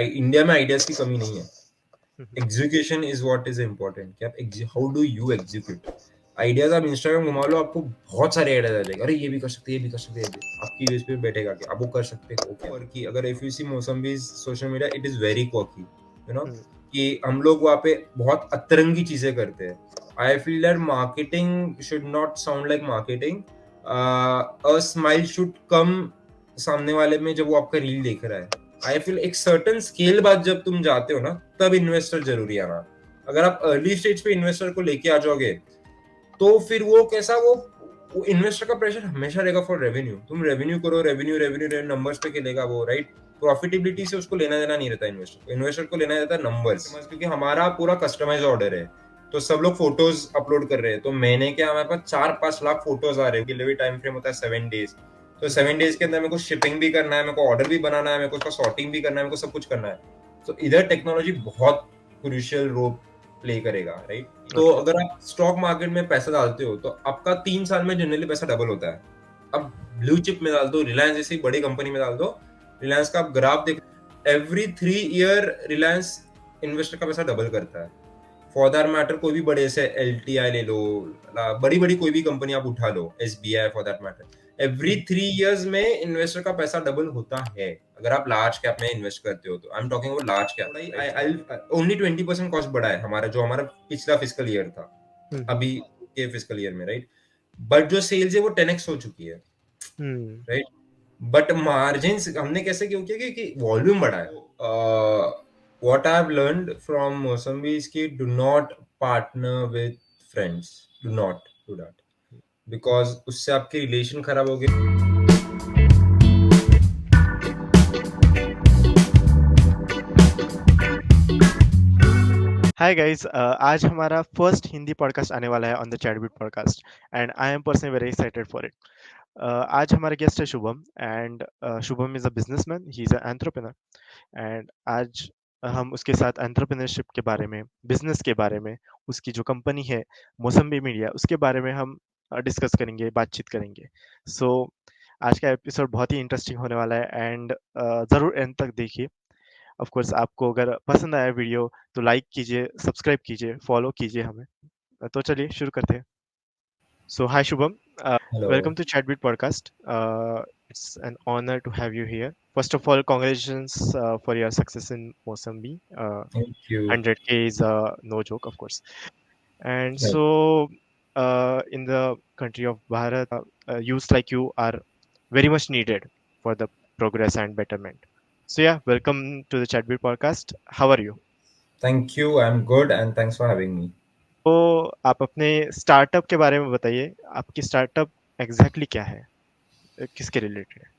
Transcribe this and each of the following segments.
India में ideas की कमी नहीं है, execution is what is important कि आप how do you execute ideas. आप इंस्टाग्राम घुमा लो, आपको बहुत सारे आइडियाज आ जाएंगे, अरे ये भी कर सकते हैं, ये भी कर सकते हैं, आपकी यूएसपी पे बैठेगा कि आप वो कर सकते हो क्या। और कि अगर if you see Mosambi's social media, it is very quirky, you know, कि हम लोग वहाँ पे बहुत अतरंगी चीजें करते हैं। I feel that marketing should not sound like marketing, a smile should come सामने वाले में जब वो आपका रील देख रहा है। आई फील एक सर्टन स्केल बाद जब तुम जाते हो ना, तब इन्वेस्टर जरूरी आना। अगर आप अर्ली स्टेज पे इन्वेस्टर को लेके आ जाओगे, तो फिर वो कैसा, वो इन्वेस्टर का प्रेशर हमेशा रहेगा फॉर रेवेन्यू। तुम रेवेन्यू करो, रेवेन्यू रेवेन्यू नंबर्स पे खेलेगा वो, राइट। प्रॉफिटेबिलिटी से उसको लेना देना नहीं रहता इन्वेस्टर को, इन्वेस्टर को लेना रहता है नंबर्स। क्योंकि हमारा पूरा कस्टमाइज ऑर्डर है, तो सब लोग फोटोज अपलोड कर रहे हैं, तो महीने के हमारे पास 4-5 लाख फोटोज आ रहे हैं। डिलीवरी टाइम फ्रेम होता है 7 डेज, तो 7 डेज के अंदर मेरे को शिपिंग भी करना है, मेरे को ऑर्डर भी बनाना है, मेरे को उसका सॉर्टिंग भी करना है, मेरे को सब कुछ करना है। तो इधर टेक्नोलॉजी बहुत क्रूशियल रोल प्ले करेगा, राइट। तो अगर आप स्टॉक मार्केट में पैसा डालते हो, तो आपका 3 साल में जनरली पैसा डबल होता है। अब ब्लू चिप में डाल दो, रिलायंस जैसी बड़ी कंपनी में डाल दो, रिलायंस का आप ग्राफ देख, एवरी 3 ईयर रिलायंस इन्वेस्टर का पैसा डबल करता है। फॉर दैट मैटर कोई भी बड़े से LTI ले लो, बड़ी बड़ी कोई भी कंपनी आप उठा लो, SBI for that matter, every 3 years में इन्वेस्टर का पैसा डबल होता है, अगर आप लार्ज कैप में इन्वेस्ट करते हो तो। I am talking about large cap. Only 20% cost बढ़ा है हमारा, जो हमारा पिछला फिस्कल ईयर था, अभी के फिस्कल ईयर में, राइट। बट जो सेल्स है वो 10x हो चुकी है, राइट। बट मार्जिन हमने कैसे क्यों किया कि वॉल्यूम बढ़ा है। what I've learned from Mosambik is कि do not partner with friends, do not do that, because उससे आपके रिलेशन खराब हो गए। हाय गाइस, आज हमारा फर्स्ट हिंदी पॉडकास्ट आने वाला है on the Chatbeat podcast and I am personally very excited for it. आज हमारे गेस्ट है Shubham and Shubham is a businessman, he is a entrepreneur and आज हम उसके साथ एंटरप्रेन्योरशिप के बारे में, बिजनेस के बारे में, उसकी जो कंपनी है मौसम्बी मीडिया, उसके बारे में हम डिस्कस करेंगे, बातचीत करेंगे। सो आज का एपिसोड बहुत ही इंटरेस्टिंग होने वाला है एंड ज़रूर एंड तक देखिए। ऑफ कोर्स आपको अगर पसंद आया वीडियो तो लाइक कीजिए, सब्सक्राइब कीजिए, फॉलो कीजिए हमें। तो चलिए शुरू करते हैं। सो हाय Shubham, Hello. welcome to Chatbit podcast. It's an honor to have you here. First of all, congratulations for your success in Mozambique. Thank you. 100K is no joke, of course. And Right. so, in the country of Bharat, youths like you are very much needed for the progress and betterment. So yeah, welcome to the Chatbit podcast. How are you? Thank you. I'm good and thanks for having me. तो आप अपने startup के बारे में बताइए। आपकी startup exactly क्या है, किसके रिलेटेड है?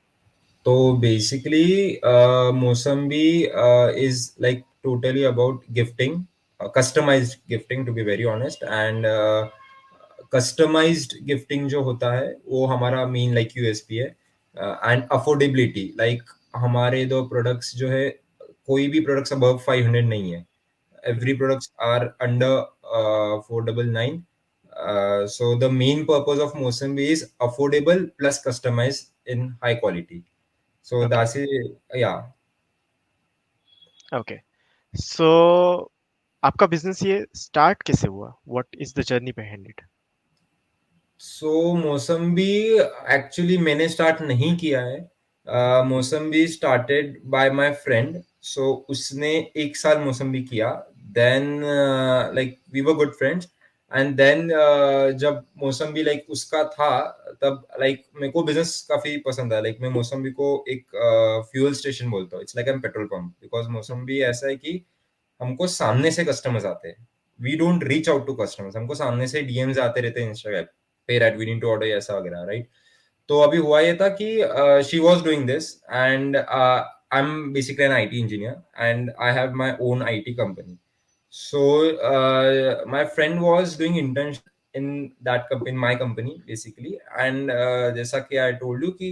तो basically mosambi is like totally about gifting, customized gifting to be very honest, and customized gifting जो होता है वो हमारा मेन लाइक यूएसपी है। एंड अफोर्डेबिलिटी, लाइक हमारे दो प्रोडक्ट्स जो है, कोई भी प्रोडक्ट्स अबव 500 नहीं है, every products are under 499. So the main purpose of Mosambik is affordable plus customized in high quality. So okay, that's it. Yeah. Okay. So आपका बिजनेस ये स्टार्ट कैसे हुआ? What is the journey behind it? So Mosambi actually मैंने start नहीं किया है। Mosambi started by my friend. So उसने 1 साल मौसम्बी किया, then like we were good friends. And then जब मौसम्बी लाइक उसका था, तब लाइक मेरे को बिजनेस काफी पसंद है। लाइक मैं मौसम्बी को एक फ्यूल स्टेशन बोलता हूँ, it's like um petrol pump, because Mausambi ऐसा है कि हमको सामने से कस्टमर्स आते हैं, we don't reach out to customers, हमको सामने से डीएम्स आते रहते हैं इंस्टाग्राम पे, that we need to order ऐसा वगैरह, राइट। तो अभी हुआ ये था कि she was doing this and I am basically an IT engineer and I have my own IT company. So my friend was doing internship in that in my company basically, and जैसा कि I told you कि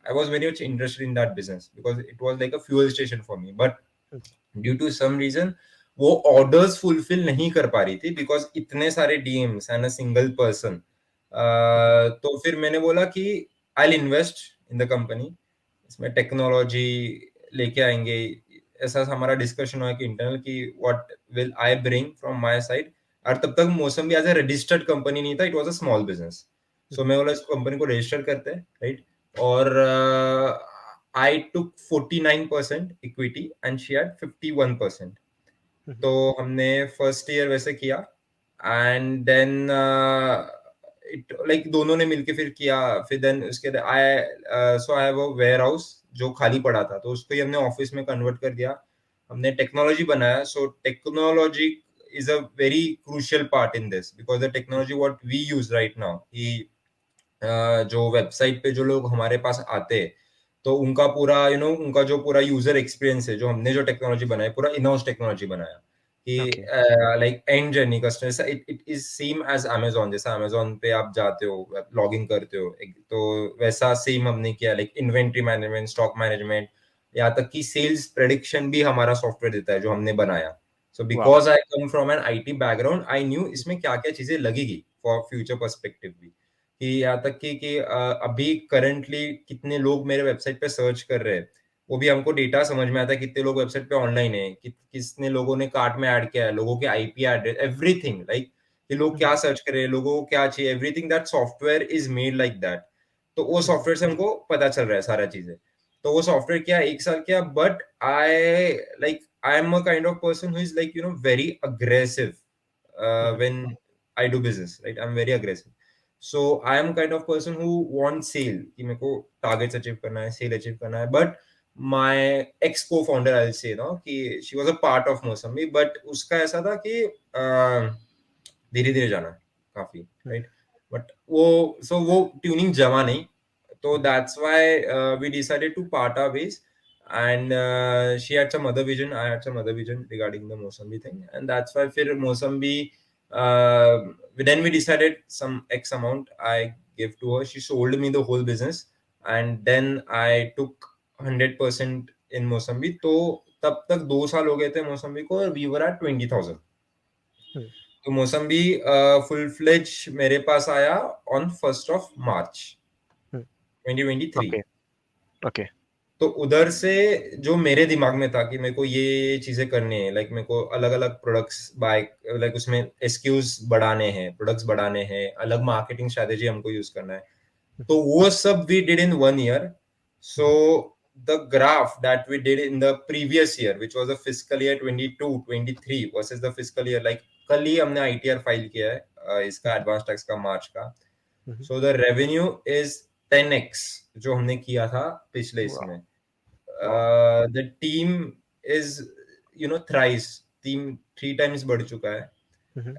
I was very much interested in that business because it was like a fuel station for me, but due to some reason वो orders fulfil नहीं कर पा रही थी, because इतने सारे DMs and a single person. तो फिर मैंने बोला कि I invest in the company, इसमें टेक्नोलॉजी लेके आएंगे, ऐसा हमारा डिस्कशन हुआ कि इंटरनल की what will I bring from my side. और तब तक मौसम भी एज ए रजिस्टर्ड कंपनी नहीं था, it was a small business. So मैं बोला इस कंपनी को रजिस्टर करते हैं, राइट। और आई टुक 49% इक्विटी एंड शी हैड 51%। तो हमने फर्स्ट ईयर वैसे किया, एंड देन इट लाइक दोनों ने मिलके फिर किया। फिर देन उसके I so I have a warehouse जो खाली पड़ा था, तो उसको ही हमने ऑफिस में कन्वर्ट कर दिया। हमने टेक्नोलॉजी बनाया। So technology is a very crucial part in this, because the technology what we use right now, कि जो वेबसाइट पे जो लोग हमारे पास आते हैं, तो उनका पूरा उनका जो पूरा यूजर एक्सपीरियंस है, जो हमने जो टेक्नोलॉजी बनाई, पूरा इन हाउस टेक्नोलॉजी बनाया, कि Okay. Like end journey customer, it is same as Amazon. जैसा अमेजोन पे आप जाते हो, लॉग इन करते हो, तो वैसा सेम हमने किया। Like inventory management, stock management, यहाँ तक कि सेल्स प्रेडिक्शन भी हमारा सॉफ्टवेयर देता है जो हमने बनाया। सो Wow. Because I come from an IT background, I knew इसमें क्या क्या चीजें लगेगी फॉर फ्यूचर पर्सपेक्टिव भी। कि यहाँ तक कि अभी करंटली कितने लोग मेरे वेबसाइट पे सर्च कर रहे हैं, वो भी हमको डेटा समझ में आता है। कितने लोग वेबसाइट पे ऑनलाइन है, किसने लोगों ने कार्ट में ऐड किया है, लोगों के आईपी एड्रेस, एवरीथिंग, लाइक कि लोग क्या सर्च कर रहे हैं, लोगों को क्या चाहिए, everything that software is made like that. तो वो सॉफ्टवेयर से हमको पता चल रहा है सारा चीजें। तो वो सॉफ्टवेयर किया, 1 साल किया, but I am a kind of person who is like very aggressive when I do business, right? I'm very aggressive. So I am kind of person who wants sale, कि मेरे को targets achieve करना है, sale achieve करना है। But my ex co-founder, I'll say, no, कि she was a part of Mosambik, but उसका ऐसा था कि धीरे धीरे जाना है काफी, राइट। बट वो ट्यूनिंग जमा नहीं, तो that's why we decided to part our ways. And she had some other vision, I had some other vision regarding the Mosambik thing, and that's why फिर Mosambik, then we decided some X amount I gave to her. She sold me the whole business, and then I took 100% in Mosambik. तो तब तक 2 साल हो गए थे Mosambik को, और we were at 20,000। तो मौसम्बी फुल फ्लेज मेरे पास आया ऑन 1 मार्च 2023। Okay. Okay. तो उधर से जो मेरे दिमाग में था कि मेरे को ये चीजें करनी है, लाइक मेरे को अलग अलग प्रोडक्ट्स बाय, लाइक उसमें एसक्यूज बढ़ाने हैं, प्रोडक्ट्स बढ़ाने हैं, अलग मार्केटिंग स्ट्रेटेजी हमको यूज करना है, तो वो सब we did in 1 year. So the graph that we did in the previous year, which was a fiscal year 22-23 versus the fiscal year, like कल ही हमने आईटीआर फाइल किया है इसका, एडवांस टैक्स का, मार्च का। So the revenue is 10x जो हमने किया था पिछले Wow. इसमें। Wow. The team is thrice, team 3 times बढ़ चुका है।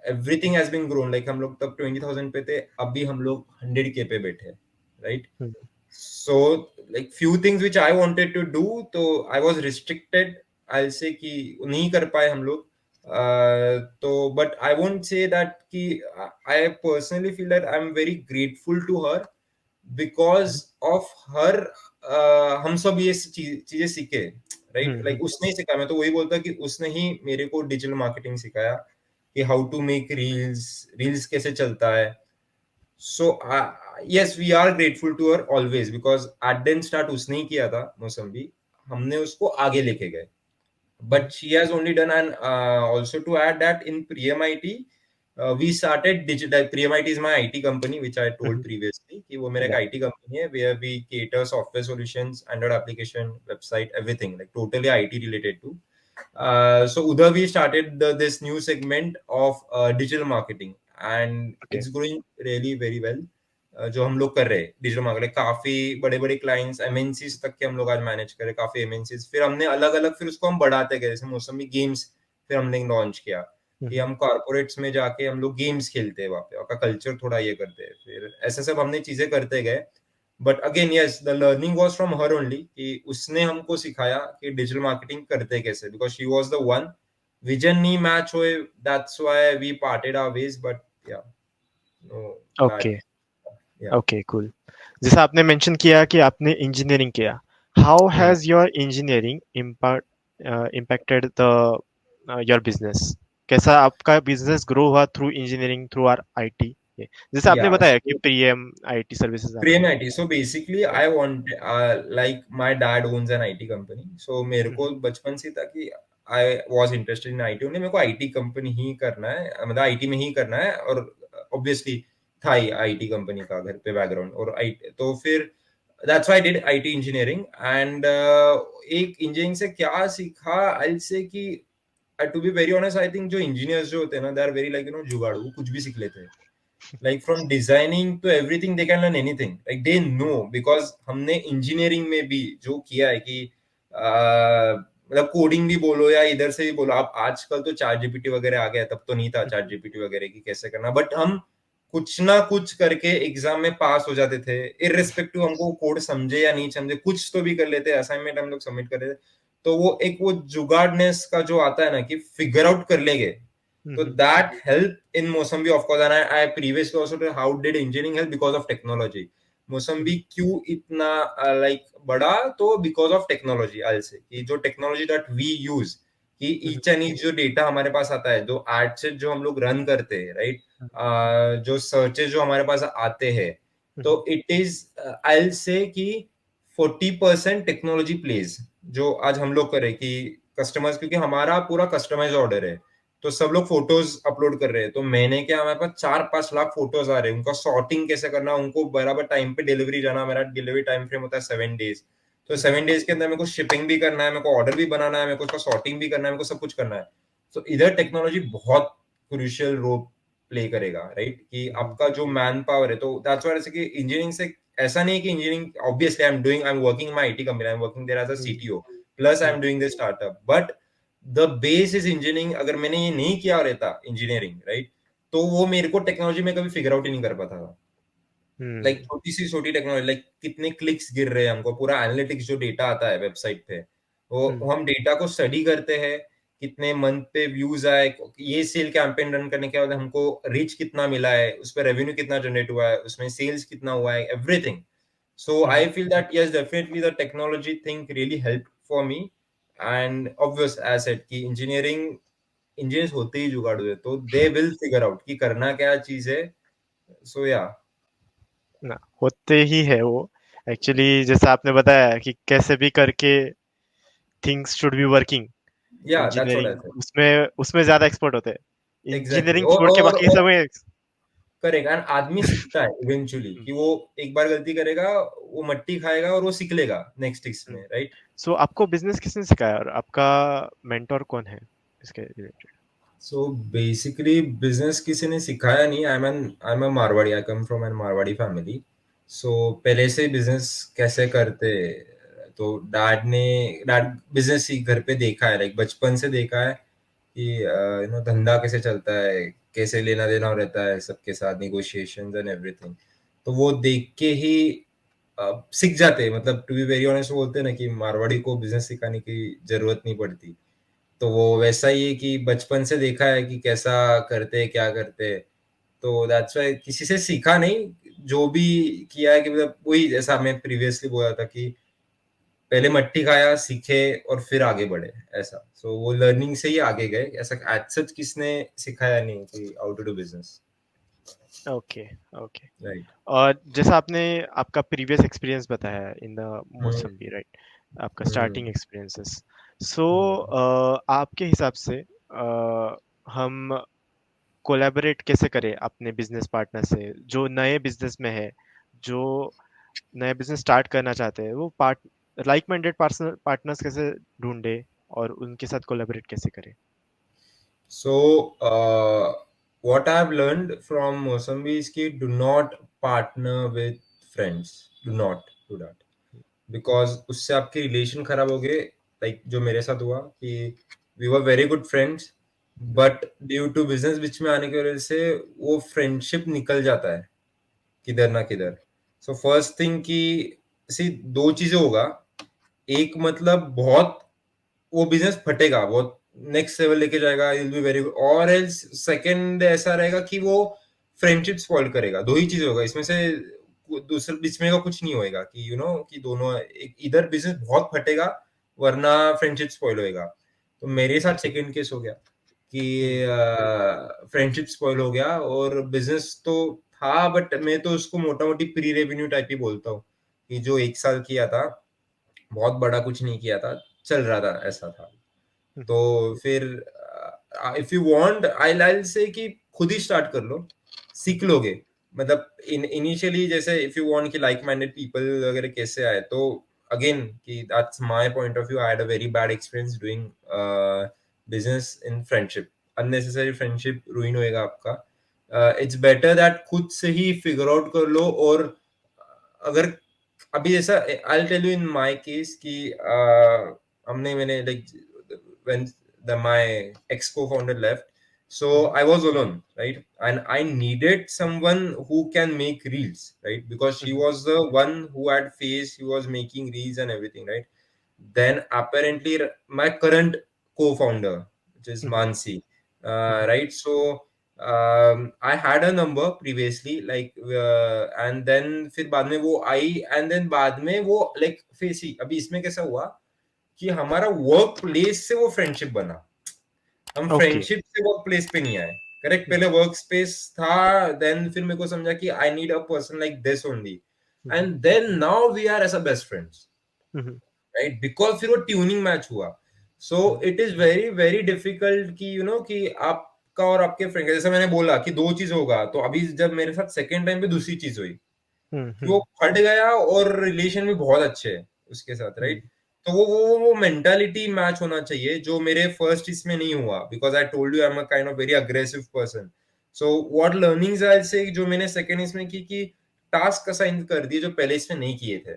Everything has been grown, like हम लोग तब 20,000 पे थे, अभी हम लोग 100K पे बैठे, right. So like few things which I wanted to do, तो I was restricted, I'll say कि नहीं कर पाए हम लोग। तो but I won't say that कि I personally feel that I'm very grateful to her because of her। हम सब ये चीजें सीखे, राइट। लाइक उसने ही सिखाया, मैं तो वही बोलता कि उसने ही मेरे को डिजिटल मार्केटिंग सिखाया, कि how to make reels, reels कैसे चलता है। So yes, we are grateful to her always, because at then start उसने ही किया था मौसम्बी, हमने उसको आगे लेके गए। But she has only done, and also to add that in pre-MIT, we started digital. Pre-MIT is my IT company, which I told previously, कि वो मेरा एक Yeah. IT company है, where we cater software solutions, Android application, website, everything, like totally IT related to. So Uda, we started this new segment of digital marketing, and Okay. it's growing really very well। जो हम लोग कर रहे हैं digital marketing, काफी बड़े बड़े clients, MNCs तक के हम लोग आज मैनेज कर रहे हैं, काफी एमएनसीज। फिर हमने अलग अलग, फिर उसको हम बढ़ाते गए, जैसे मौसमी गेम्स फिर हमने लॉन्च किया, कि हम कॉर्पोरेट्स में जाके हम लोग गेम्स खेलते हैं, वहाँ पे आपका कल्चर थोड़ा ये करते हैं, फिर ऐसे सब हमने चीजें करते गए। But again yes, the learning was from her only, कि उसने हमको सिखाया कि डिजिटल मार्केटिंग करते कैसे, because she was the one. Vision नहीं मैच हुए, that's why we parted our ways, but yeah no that, Okay. Yeah. Okay. Cool. जैसा आपने मेंशन किया कि आपने इंजीनियरिंग किया, how has your engineering impacted the your business? कैसा आपका बिजनेस ग्रो हुआ through engineering, through our IT? Okay, जैसे आपने या बताया कि प्रीएम आईटी सर्विसेज आते Frame हैं, IT. So basically, right? I want like my dad owns an IT company. So मेरे हुँ, को बचपन से था कि I was interested in IT only. मेरे को IT कंपनी ही करना है, मतलब IT में ही करना है, और obviously था ही IT कंपनी का घर पे बैकग्राउंड, और IT तो फिर that's why I did IT engineering. And एक इंजीनियरिंग से क्या सीखा, I'll say कि to be very honest, I think जो इंजीनियर्स जो होते हैं ना, they are very like जुगाड़ू, वो कुछ भी सीख लेते हैं, like from designing to everything they can learn anything, like they know, because हमने इंजीनियरिंग में भी जो किया है कि मतलब कोडिंग भी बोलो या इधर से भी बोलो, आप आजकल तो चैट जीपीटी वगैरह आ गया, तब तो नहीं था हुँ, चैट जीपीटी वगैरह की कैसे करना, बट हम कुछ ना कुछ करके एग्जाम में पास हो जाते थे, इररिस्पेक्टिव हमको कोड समझे या नहीं समझे, कुछ तो भी कर लेते, असाइनमेंट हम लोग सबमिट कर लेते। तो वो एक वो जुगाड़नेस का जो आता है ना कि फिगर आउट कर लेंगे, हुँ, so hmm, that helped in Mozambique, of course, and I previously also told how did engineering help because of technology. Hmm, Mozambique क्यों इतना like बड़ा, तो because of technology, I'll say कि जो technology that we use, कि हुँ, each and each जो data हमारे पास आता है, जो एड से जो हम लोग रन करते हैं, राइट, हुँ, जो सर्चेज जो हमारे पास आते हैं, हुँ, तो इट इज आई से कि 40% टेक्नोलॉजी प्लेज, जो आज हम लोग करें कि कस्टमर्स, क्योंकि हमारा पूरा कस्टमाइज ऑर्डर है, तो सब लोग फोटोज अपलोड कर रहे हैं, तो मैंने क्या, हमारे पास 4-5 लाख फोटोज आ रहे हैं, उनका सॉर्टिंग कैसे करना, उनको बराबर टाइम पे डिलीवरी जाना, मेरा डिलीवरी टाइम फ्रेम होता है 7 डेज, तो हुँ, 7 डेज के अंदर मेरे को शिपिंग भी करना है, मेरे को ऑर्डर भी बनाना है, मेरे को उसका सॉर्टिंग भी करना है, मेरे को सब कुछ करना है। तो इधर टेक्नोलॉजी बहुत क्रूशियल रोल प्ले करेगा, राइट, कि हुँ, आपका जो मैन पावर है, तो दैट्स व्हाई ऐसे कि इंजीनियरिंग से ऐसा नहीं है कि engineering, obviously I am working my IT company, I am working there as a um, CTO, plus I um, am doing this startup, but the base is engineering. अगर मैंने ये नहीं किया रहता इंजीनियरिंग, राइट, तो वो मेरे को टेक्नोलॉजी में कभी फिगर आउट ही नहीं कर पाता था। लाइक हुँ, छोटी सी छोटी टेक्नोलॉजी, लाइक कितने क्लिक्स गिर रहे हैं हमको, पूरा एनालिटिक्स जो डेटा आता है वेबसाइट पे, वो हुँ, हम डेटा को स्टडी करते हैं, कितने मंथ पे व्यूज आए, ये सेल कैंपेन रन करने के बाद हमको रीच कितना मिला है, उस पर रेवेन्यू कितना जनरेट हुआ है, उसमें सेल्स कितना हुआ है, everything. So hmm, I feel that yes, definitely the technology thing really helped for me. And obvious asset कि engineering engineers होते ही जुगाड़ू है, तो they will figure out कि करना क्या चीज है। So yeah, ना होते ही है वो। एक्चुअली जैसा आपने बताया कि कैसे भी करके things should be working, yeah, that's what I engineering said. उसमें उसमें ज़्यादा एक्सपर्ट होते हैं। Exactly. इंजीनियरिंग छोड़ के बाकी और समय करेक्ट, एंड आदमी सीखता है इवेंचुअली, हुँ, कि वो एक बार गलती करेगा, वो मट्टी खाएगा और वो सीख लेगा नेक्स्ट हुँ। इसमें, राइट। सो आपको बिज़नेस किसने सिखाया और आपका मेंटर कौन है इसके रिलेटेड? सो बेसिकली बिजनेस किसी ने सिखाया नहीं, I am a Marwari, I come from an Marwari family. So पहले से बिजनेस कैसे करते, तो डैड बिजनेस ही घर पे देखा है, लाइक बचपन से देखा है कि धंधा कैसे चलता है, कैसे लेना देना रहता है सबके साथ, निगोशिएशंस एंड एवरीथिंग, तो वो देख के ही सीख जाते हैं। मतलब टू बी वेरी ऑनेस्ट, बोलते हैं ना कि मारवाड़ी को बिजनेस सिखाने की जरूरत नहीं पड़ती, तो वो वैसा ही है कि बचपन से देखा है कि कैसा करते हैं, क्या करते हैं, तो दैट्स व्हाई किसी से सीखा नहीं, जो भी किया है कि मतलब वही, जैसा मैं प्रीवियसली बोला था कि पहले मट्टी खाया, सीखे और फिर आगे बढ़े, ऐसा। सो वो लर्निंग से ही आगे गए, ऐसा एज सच किसने सिखाया नहीं कि how to do business, okay, okay. Right. और जैसा आपने आपका प्रीवियस एक्सपीरियंस बताया in the hmm, mosambi, right? आपका हम्म, स्टार्टिंग एक्सपीरियंसेस। सो हम्म। आपके हिसाब से हम कोलैबोरेट कैसे करें अपने बिजनेस पार्टनर से जो नए बिजनेस में है, जो नया बिजनेस स्टार्ट करना चाहते हैं, वो लाइक माइंडेड पार्टनर्स कैसे ढूंढे और उनके साथ कोलैबोरेट कैसे करें? So, what I've learned from Mozambique is कि do not partner with friends. Do not do that. Because उससे आपके रिलेशन खराब हो गए। लाइक जो मेरे साथ हुआ कि we were very good friends, but due to business बीच में आने की वजह से वो फ्रेंडशिप निकल जाता है किधर ना किधर। सो फर्स्ट थिंग कि सी दो चीजें होगा, एक मतलब बहुत वो बिजनेस फटेगा, बहुत नेक्स्ट लेवल लेके जाएगा, विल बी वेरी गुड, और एल्स सेकंड ऐसा रहेगा कि वो फ्रेंडशिप स्पॉइल करेगा। दो ही चीज होगा इसमें से, दूसरे बीच में का कुछ नहीं होएगा कि कि दोनों इधर बिजनेस बहुत फटेगा, वरना फ्रेंडशिप स्पॉइल होएगा। तो मेरे साथ सेकंड केस हो गया कि हम्म, फ्रेंडशिप स्पॉइल हो गया, और बिजनेस तो था, बट मैं तो उसको मोटा मोटी प्री रेवेन्यू टाइप ही बोलता हूँ, कि जो 1 साल किया था, बहुत बड़ा कुछ नहीं किया था, चल रहा था, ऐसा था। हम्म, तो फिर इफ यू वांट, आई से कि खुद ही स्टार्ट कर लो, सीख हम्म, लोगे। मतलब इनिशियली जैसे इफ यू वांट कि लाइक माइंडेड पीपल वगैरह कैसे आए, तो अगेन कि that's my point of view, I had a very bad experience doing business in friendship. Unnecessary friendship ruin होएगा आपका। इट्स बेटर दैट खुद से ही फिगर आउट कर लो। और अगर अभी ऐसा, I tell you in my case कि मैंने like when my ex co-founder left, so hmm, I was alone, right? And I needed someone who can make reels, right? Because she hmm, was the one who had faced, she was making reels and everything, right? Then apparently my current co-founder, which is hmm, Mansi, hmm, right? So I had a number previously, like and then फिर बाद में वो आई, and then बाद में वो like facie. अभी इसमें कैसा हुआ कि हमारा वर्क प्लेस से वो फ्रेंडशिप बना, हम ओके। फ्रेंडशिप से वर्क प्लेस पे नहीं आए। करेक्ट, हम्म, पहले वर्क स्पेस था, देन फिर मेरे को समझा कि I need a person like this only, hmm, and then now we are as a best friends, hmm, right? Because फिर वो ट्यूनिंग मैच हुआ। So hmm, it is very very difficult कि यू नो कि आपका और आपके friend, जैसे मैंने बोला कि दो चीज होगा, तो अभी जब मेरे साथ सेकेंड टाइम पे दूसरी चीज हुई हम्म, कि वो फट गया और रिलेशन भी बहुत अच्छे है उसके साथ, हम्म, राइट? तो वो मेंटालिटी मैच होना चाहिए, जो मेरे फर्स्ट इसमें नहीं हुआ, because I told you I am a kind of very aggressive person. So what learnings I say जो मैंने सेकंड इसमें की कि टास्क असाइन कर दिए जो पहले इसमें नहीं किए थे।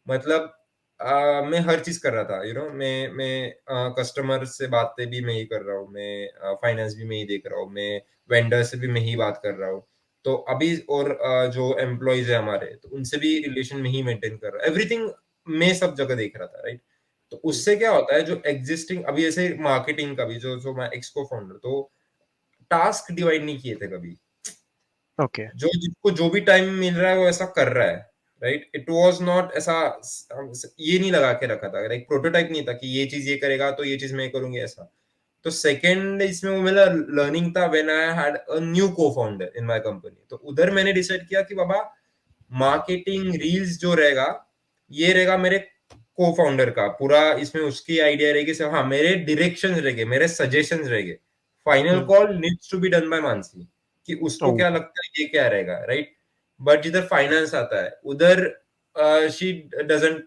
मतलब मैं हर चीज कर रहा था, मैं कस्टमर से बातें भी मैं ही कर रहा हूँ, मैं फाइनेंस भी मैं ही देख रहा हूँ, मैं वेंडर से भी मैं ही बात कर रहा हूँ। तो अभी और जो एम्प्लॉयज है हमारे, तो उनसे भी रिलेशन में ही मेंटेन कर रहा है, एवरीथिंग मैं सब जगह देख रहा था, राइट? तो हम्म, उससे क्या होता है, जो एग्जिस्टिंग अभी ऐसे मार्केटिंग का भी जो जो मैं एक्स को फाउंडर, तो टास्क डिवाइड नहीं किए थे कभी। ओके। जो जिसको जो भी टाइम मिल रहा है वो ऐसा कर रहा है, राइट? इट वाज नॉट ऐसा, ये नहीं लगा के रखा था, लाइक प्रोटोटाइप नहीं था कि ये चीज ये करेगा तो ये चीज मैं करूंगी, ऐसा। तो सेकंड इसमें वो मेरा लर्निंग था when I had a new co-founder in my company. तो उधर मैंने डिसाइड किया कि बाबा, मार्केटिंग रील्स जो रहेगा, ये रहेगा मेरे को-फाउंडर का पूरा, इसमें उसकी आइडिया रहेगी सब, हाँ मेरे डायरेक्शंस रहेंगे, मेरे सजेशंस रहेंगे। Final hmm, call needs to be done by Mansi, कि उसको ओ, क्या लगता है ये क्या रहेगा, राइट? बट जिधर फाइनेंस आता है उधर शी डजंट,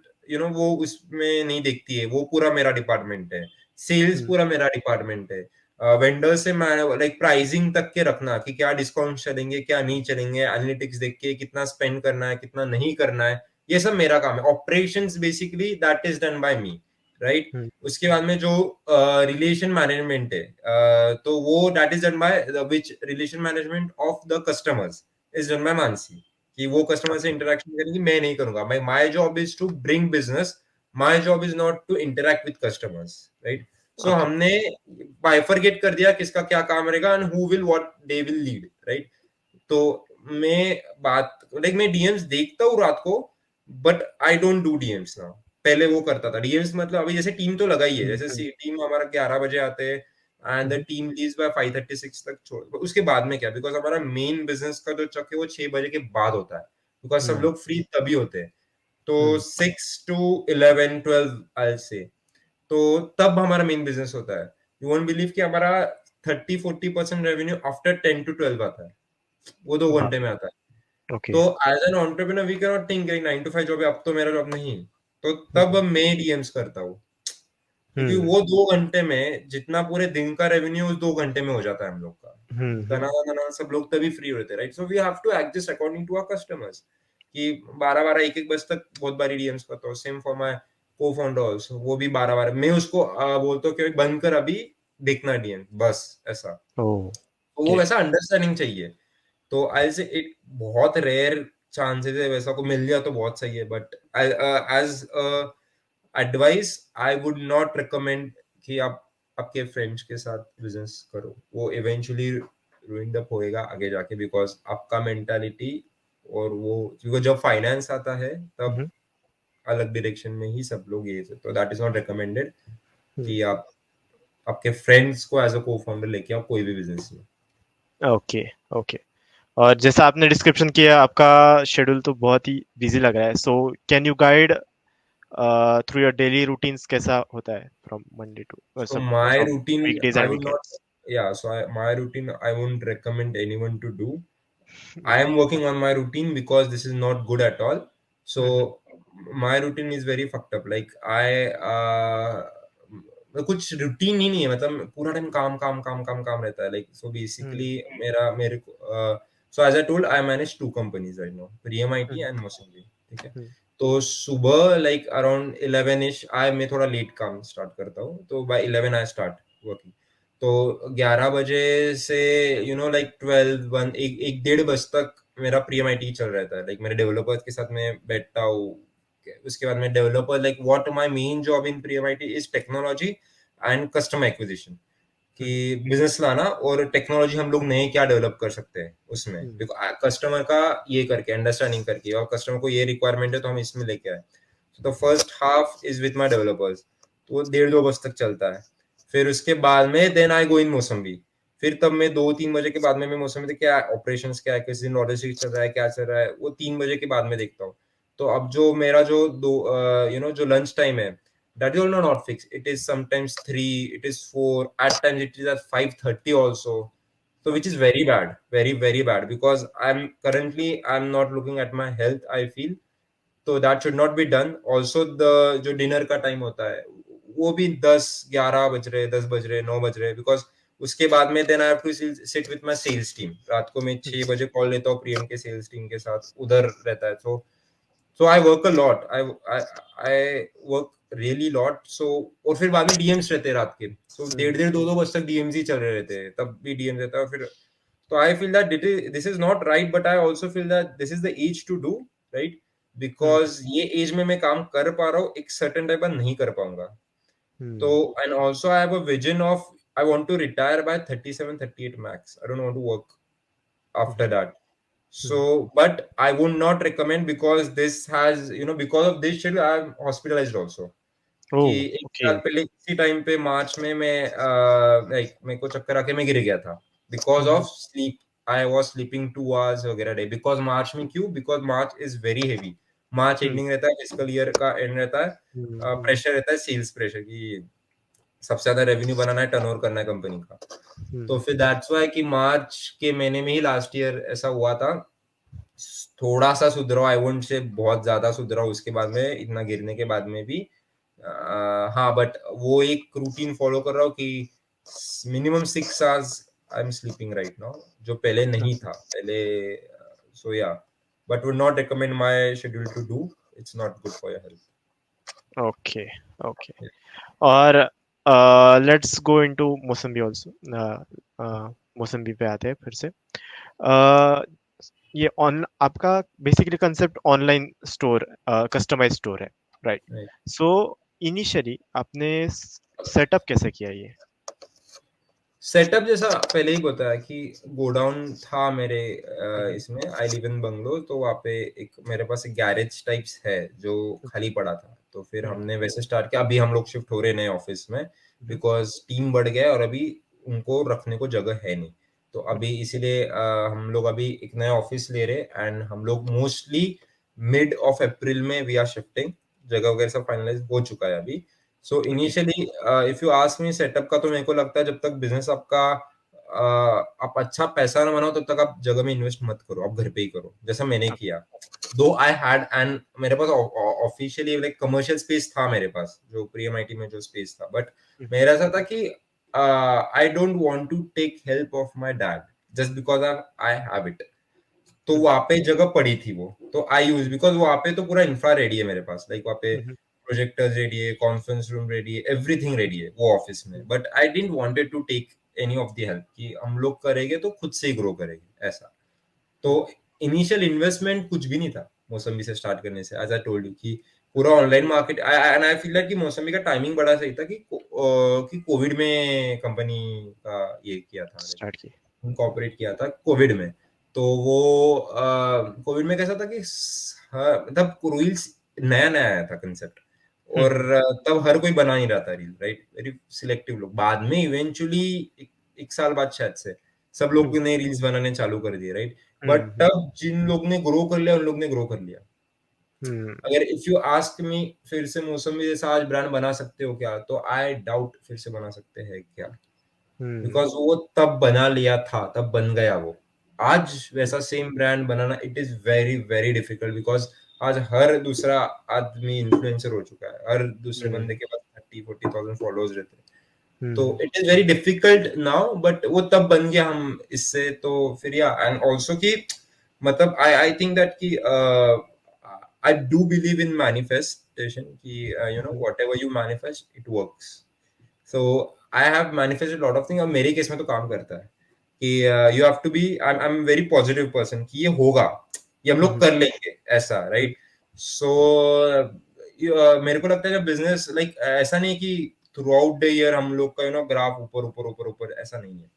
वो उसमें नहीं देखती है, वो पूरा मेरा डिपार्टमेंट है। सेल्स हम्म, पूरा मेरा डिपार्टमेंट है। वेंडर से मैं लाइक प्राइसिंग तक के रखना कि क्या डिस्काउंट चलेंगे क्या नहीं चलेंगे, एनालिटिक्स देख के कितना स्पेंड करना है कितना नहीं करना है, ये सब मेरा काम है। Operations basically that is done by me, right? Hmm, उसके बाद में जो रिलेशन मैनेजमेंट है, तो वो that is done by which relation management of the customers is done by Mansi, कि वो कस्टमर से ओके, इंटरेक्शन करेंगे, मैं नहीं करूंगा। My job is to bring business, my job is not to interact with customers, right? So okay, हमने bifurcate कर दिया किसका क्या काम रहेगा and who will what they will lead, right? तो मैं बात लाइक मैं डीएम्स देखता हूँ रात को, but I don't do DMs now. पहले वो करता था डीएम्स, मतलब अभी जैसे टीम तो लगा ही है, हम्म, जैसे टीम हमारा 11 बजे आते हैं and the hmm, team leaves by 5:36 तक छोड़, उसके बाद में क्या, बिकॉज हमारा मेन बिजनेस का जो चक है वो 6 बजे के बाद होता है, बिकॉज सब हम्म, लोग फ्री तभी होते हैं। तो हम्म, 6 to 11 12 आई से, तो तब हमारा मेन बिजनेस होता है। यू वोंट बिलीव कि हमारा 30-40% रेवेन्यू आफ्टर 10 to 12 आता है, वो 2 घंटे हाँ, में आता है। ओके, तो as an entrepreneur we can not think 9 to 5 job है, अब तो मेरा जॉब नहीं। तो तब हम्म, मैं डीएम्स करता हूँ, क्योंकि हम्म, वो 2 घंटे में जितना पूरे दिन का रेवेन्यू उस 2 घंटे में हो जाता है हम लोग का। हम्म, दना दना सब लोग तभी फ्री होते हैं, right? So we have to adjust according to our customers, कि 12-12 1-1 बजे तक बहुत बारी डीएम्स करता हूँ। सेम फॉर माय को फाउंडर ऑल्सो, वो भी 12-12, मैं उसको बोलता हूँ कि बंद कर अभी, देखना डीएम बस, ऐसा। तो वो ओके, वैसा अंडरस्टैंडिंग चाहिए। तो आई से इट बहुत रेयर चांसेस है, वैसा को मिल गया तो बहुत सही है, but as advice I would not recommend कि आप आपके फ्रेंड्स के साथ बिजनेस करो, वो इवेंचुअली रुइंड अप होएगा आगे जाके, बिकॉज आपका मेंटालिटी और वो, क्योंकि जब फाइनेंस आता है तब हम्म, अलग डायरेक्शन में ही सब लोग ये, तो दैट इज नॉट रिकमेंडेड हम्म, कि आप आपके फ्रेंड्स को एज अ को फाउंडर लेके आओ कोई भी बिजनेस में। Okay, okay. और जैसा आपने डिस्क्रिप्शन किया, आपका शेड्यूल तो बहुत ही बिजी लग रहा है। So can you guide through your daily routines, कैसा होता है फ्रॉम मंडे टू So सब my from routine, weekdays I and would not, weekends? yeah. So my routine, I wouldn't recommend anyone to do. I am working on my routine because this is not good at all. So my routine is very fucked up. Like कुछ routine ही नहीं है, मतलब पूरा time काम काम काम काम काम रहता है, लाइक सो बेसिकली मेरे को so as I told I manage two companies right now, प्रीएम आईटी एंड मोसम्बी, ठीक है। तो सुबह लाइक अराउंड 11 इश आई मैं थोड़ा लेट काम स्टार्ट करता हूँ, तो बाय 11 आई स्टार्ट वर्किंग। तो 11 बजे से लाइक 12 वन एक एक डेढ़ बजे तक मेरा प्रीएम आईटी चल रहता है, लाइक मेरे डेवलपर्स के साथ मैं बैठता हूँ। उसके बाद मैं developer, like what my main job in प्रीएम IT is technology and customer acquisition, कि बिजनेस लाना और टेक्नोलॉजी हम लोग नए क्या डेवलप कर सकते हैं उसमें, कस्टमर का ये करके अंडरस्टैंडिंग करके, और कस्टमर को ये रिक्वायरमेंट है तो हम इसमें लेके आए। तो first half is with my developers, तो वो 1:30-2 बजे तक चलता है। फिर उसके बाद में देन आई गो इन मौसम्बी। फिर तब मैं 2-3 बजे के बाद में मैं मौसम्बी में क्या ऑपरेशंस क्या है, किस दिन लॉजिस्टिक्स चल रहा है, क्या चल रहा है, वो 3 बजे के बाद में देखता हूँ। तो अब जो मेरा जो दो जो लंच टाइम है, that is also not fixed. It is sometimes 3, it is 4, at times it is at 5:30 also. So which is very bad, very very bad, because I'm not looking at my health, I feel. तो that should not be done. Also the जो dinner का time होता है वो भी 10-11 बज रहे, 10 बज रहे, 9 बज रहे, बिकॉज उसके बाद में then I have to sit with my sales team. रात को मैं 6 बजे कॉल लेता हूँ प्रियम के सेल्स टीम के साथ, उधर रहता है। So I work a lot, I work really lot. So और फिर बाद में डीएम्स रहते हैं रात के, सो 1:30-2 बजे तक डीएम्स ही चल रहे रहते हैं, तब भी डीएम रहता है। फिर so I feel that this is not right, but I also feel that this is the age to do, right? Because ये एज में मैं काम कर पा रहा हूँ, एक सर्टेन टाइम पर नहीं कर पाऊंगा। तो and also I have a vision of I want to retire by 37-38 max. I don't want to work after that. So, but I would not recommend, because this has, because of this schedule, I'm hospitalized also. कि ओह, एक okay. साल पहले इसी time पे मार्च में मैं like मेरे को चक्कर आके मैं गिर गया था, because of sleep. I was sleeping 2 hours वगैरह डे, बिकॉज मार्च में क्यों, because March is very heavy. March ending रहता है, फिजिकल ईयर का एंड रहता है, प्रेशर रहता है, सेल्स प्रेशर की सबसे ज्यादा रेवेन्यू बनाना है, टर्नओवर करना है कंपनी का। तो फिर दैट्स व्हाई कि मार्च के महीने में ही लास्ट ईयर ऐसा हुआ था। थोड़ा सा सुधरा, आई वोंट से बहुत ज्यादा सुधरा उसके बाद में, इतना गिरने के बाद में भी। हाँ, बट वो एक रूटीन फॉलो कर रहा हूँ कि minimum 6 hours I am sleeping right now, जो पहले नहीं था पहले। So ya, but would not recommend my schedule to do, it's not good for your health. Okay, okay. और let's go into Mausambi also. Mausambi पे आते हैं फिर से। ये ऑन आपका basically concept online store, customise store है, राइट? सो इनिशियली आपने सेटअप कैसे किया ये? सेटअप जैसा पहले ही बताया कि गोडाउन था मेरे इसमें, आई लिव इन बंगलोर, तो वहाँ पे एक मेरे पास एक गैरेज टाइप्स है जो खाली पड़ा था। तो फिर हमने वैसे स्टार्ट किया। अभी हम लोग शिफ्ट हो रहे नए ऑफिस में, बिकॉज टीम बढ़ गया और अभी उनको रखने को जगह है नहीं। तो अभी इसीलिए हम लोग अभी एक नया ऑफिस ले रहे, एंड हम लोग मोस्टली मिड ऑफ अप्रैल में वी आर शिफ्टिंग। जगह वगैरह सब फाइनलाइज हो चुका है अभी। So initially if you ask me setup का, तो मेरे को लगता है जब तक बिजनेस आपका आप अच्छा पैसा ना बनाओ तब तक आप जगह में इन्वेस्ट मत करो, आप घर पे ही करो, जैसा मैंने किया। दो आई हैड एंड मेरे पास ऑफिशियली लाइक कमर्शियल स्पेस था मेरे पास, जो प्रीएम आईटी में जो स्पेस था, बट मेरा ऐसा था कि I don't want to take help of my dad just because I have it. तो वहां पे जगह पड़ी थी वो, तो आई यूज, बिकॉज वहां पे तो पूरा इंफ्रा रेडी है मेरे पास, लाइक वहां पे प्रोजेक्टर्स रेडी है, कॉन्फ्रेंस रूम रेडी है, एवरीथिंग रेडी है वो ऑफिस में। But I didn't wanted to take any of the help, कि हम लोग करेंगे तो खुद से ही ग्रो करेंगे ऐसा। तो इनिशियल इन्वेस्टमेंट कुछ भी नहीं था मौसमी से स्टार्ट करने से, एज आई टोल्ड यू कि पूरा online market. And I feel that कि मौसमी का टाइमिंग बड़ा सही था कि कोविड में कंपनी का ये किया था, स्टार्ट की। इनकॉर्पोरेट किया था कोविड में। तो वो कोविड में कैसा था कि मतलब रूल्स नया नया आया था कंसेप्ट, और तब हर कोई बना नहीं रहा था रील, राइट? वेरी सिलेक्टिव लोग। बाद में इवेंचुअली एक साल बाद शायद से सब लोग ने रील्स बनाने चालू कर दिए, राइट? बट तब जिन लोग ने ग्रो कर लिया उन लोग ने ग्रो कर लिया। अगर इफ यू आस्क मी फिर से मौसमी जैसा आज ब्रांड बना सकते हो क्या, तो आई डाउट फिर से बना सकते हैं क्या, बिकॉज वो तब बना लिया था, तब बन गया वो। आज वैसा same brand banana it is very very difficult, because आज हर दूसरा आदमी इन्फ्लुएंसर हो चुका है, हर दूसरे बंदे के पास 30-40,000 फॉलोअर्स रहते हैं। तो it is very difficult now, but वो तब बन गया हम इससे, तो फिर या एंड ऑल्सो कि मतलब आई थिंक दैट कि I do believe in manifestation कि you know whatever you manifest it works. So I have manifested lot of thing, अब मेरे केस में तो काम करता है कि you have to be, I am very positive person कि ये होगा, ये हम लोग कर लेंगे ऐसा, राइट? सो मेरे को लगता है जब बिजनेस लाइक ऐसा नहीं कि थ्रू आउट द ईयर हम लोग का यू नो ग्राफ ऊपर ऊपर ऊपर ऊपर, ऐसा नहीं है,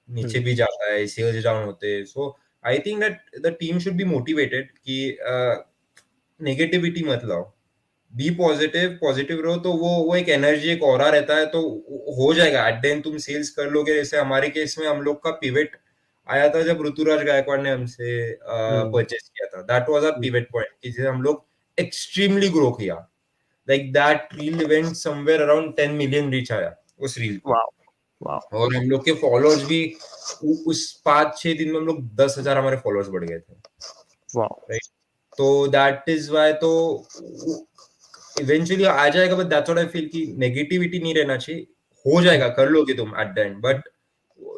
नीचे भी जाता है, सेल्स डाउन होते हैं। So I think that the team should be motivated कि नेगेटिविटी मत लाओ, बी पॉजिटिव, पॉजिटिव रहो, तो वो एक एनर्जी, एक ऑरा रहता है, तो हो जाएगा एट द एंड, तुम सेल्स कर लोगे। जैसे हमारे केस में हम लोग का पिवट आया था जब ऋतुराज गायकवाड़ ने हमसे परचेज किया था, that was a pivot point कि जिसे हम लोग एक्सट्रीमली ग्रो किया, like that reel went somewhere around 10 million reach आया उस रील को। और हम लोग के फॉलोअर्स भी उस 5-6 दिन में हम लोग 10,000 हमारे फॉलोअर्स बढ़ गए थे, राइट? तो दैट इज वाई, तो इवेंचुअली आ जाएगा, but that's what I feel कि नेगेटिविटी नहीं रहना चाहिए, हो जाएगा, कर लोगे तुम eight the and, but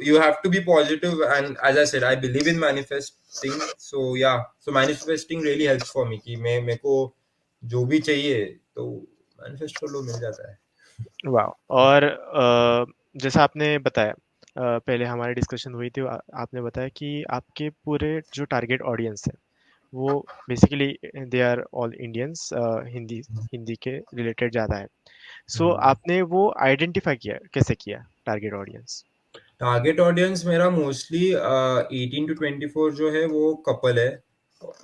you have to be positive, and as I said I believe in manifesting, so yeah, so manifesting really helps for me कि मैं मेरे को जो भी चाहिए तो मैनिफेस्ट कर लो, मिल जाता है। वाह! और जैसा आपने बताया पहले हमारी डिस्कशन हुई थी आपने बताया कि आपके पूरे जो टारगेट ऑडियंस है वो basically they are all Indians Hindi Hindi के रिलेटेड ज़्यादा है। सो आपने वो आइडेंटिफाई किया कैसे किया टारगेट ऑडियंस? टारगेट ऑडियंस मेरा मोस्टली 18 to 24 जो है वो कपल है,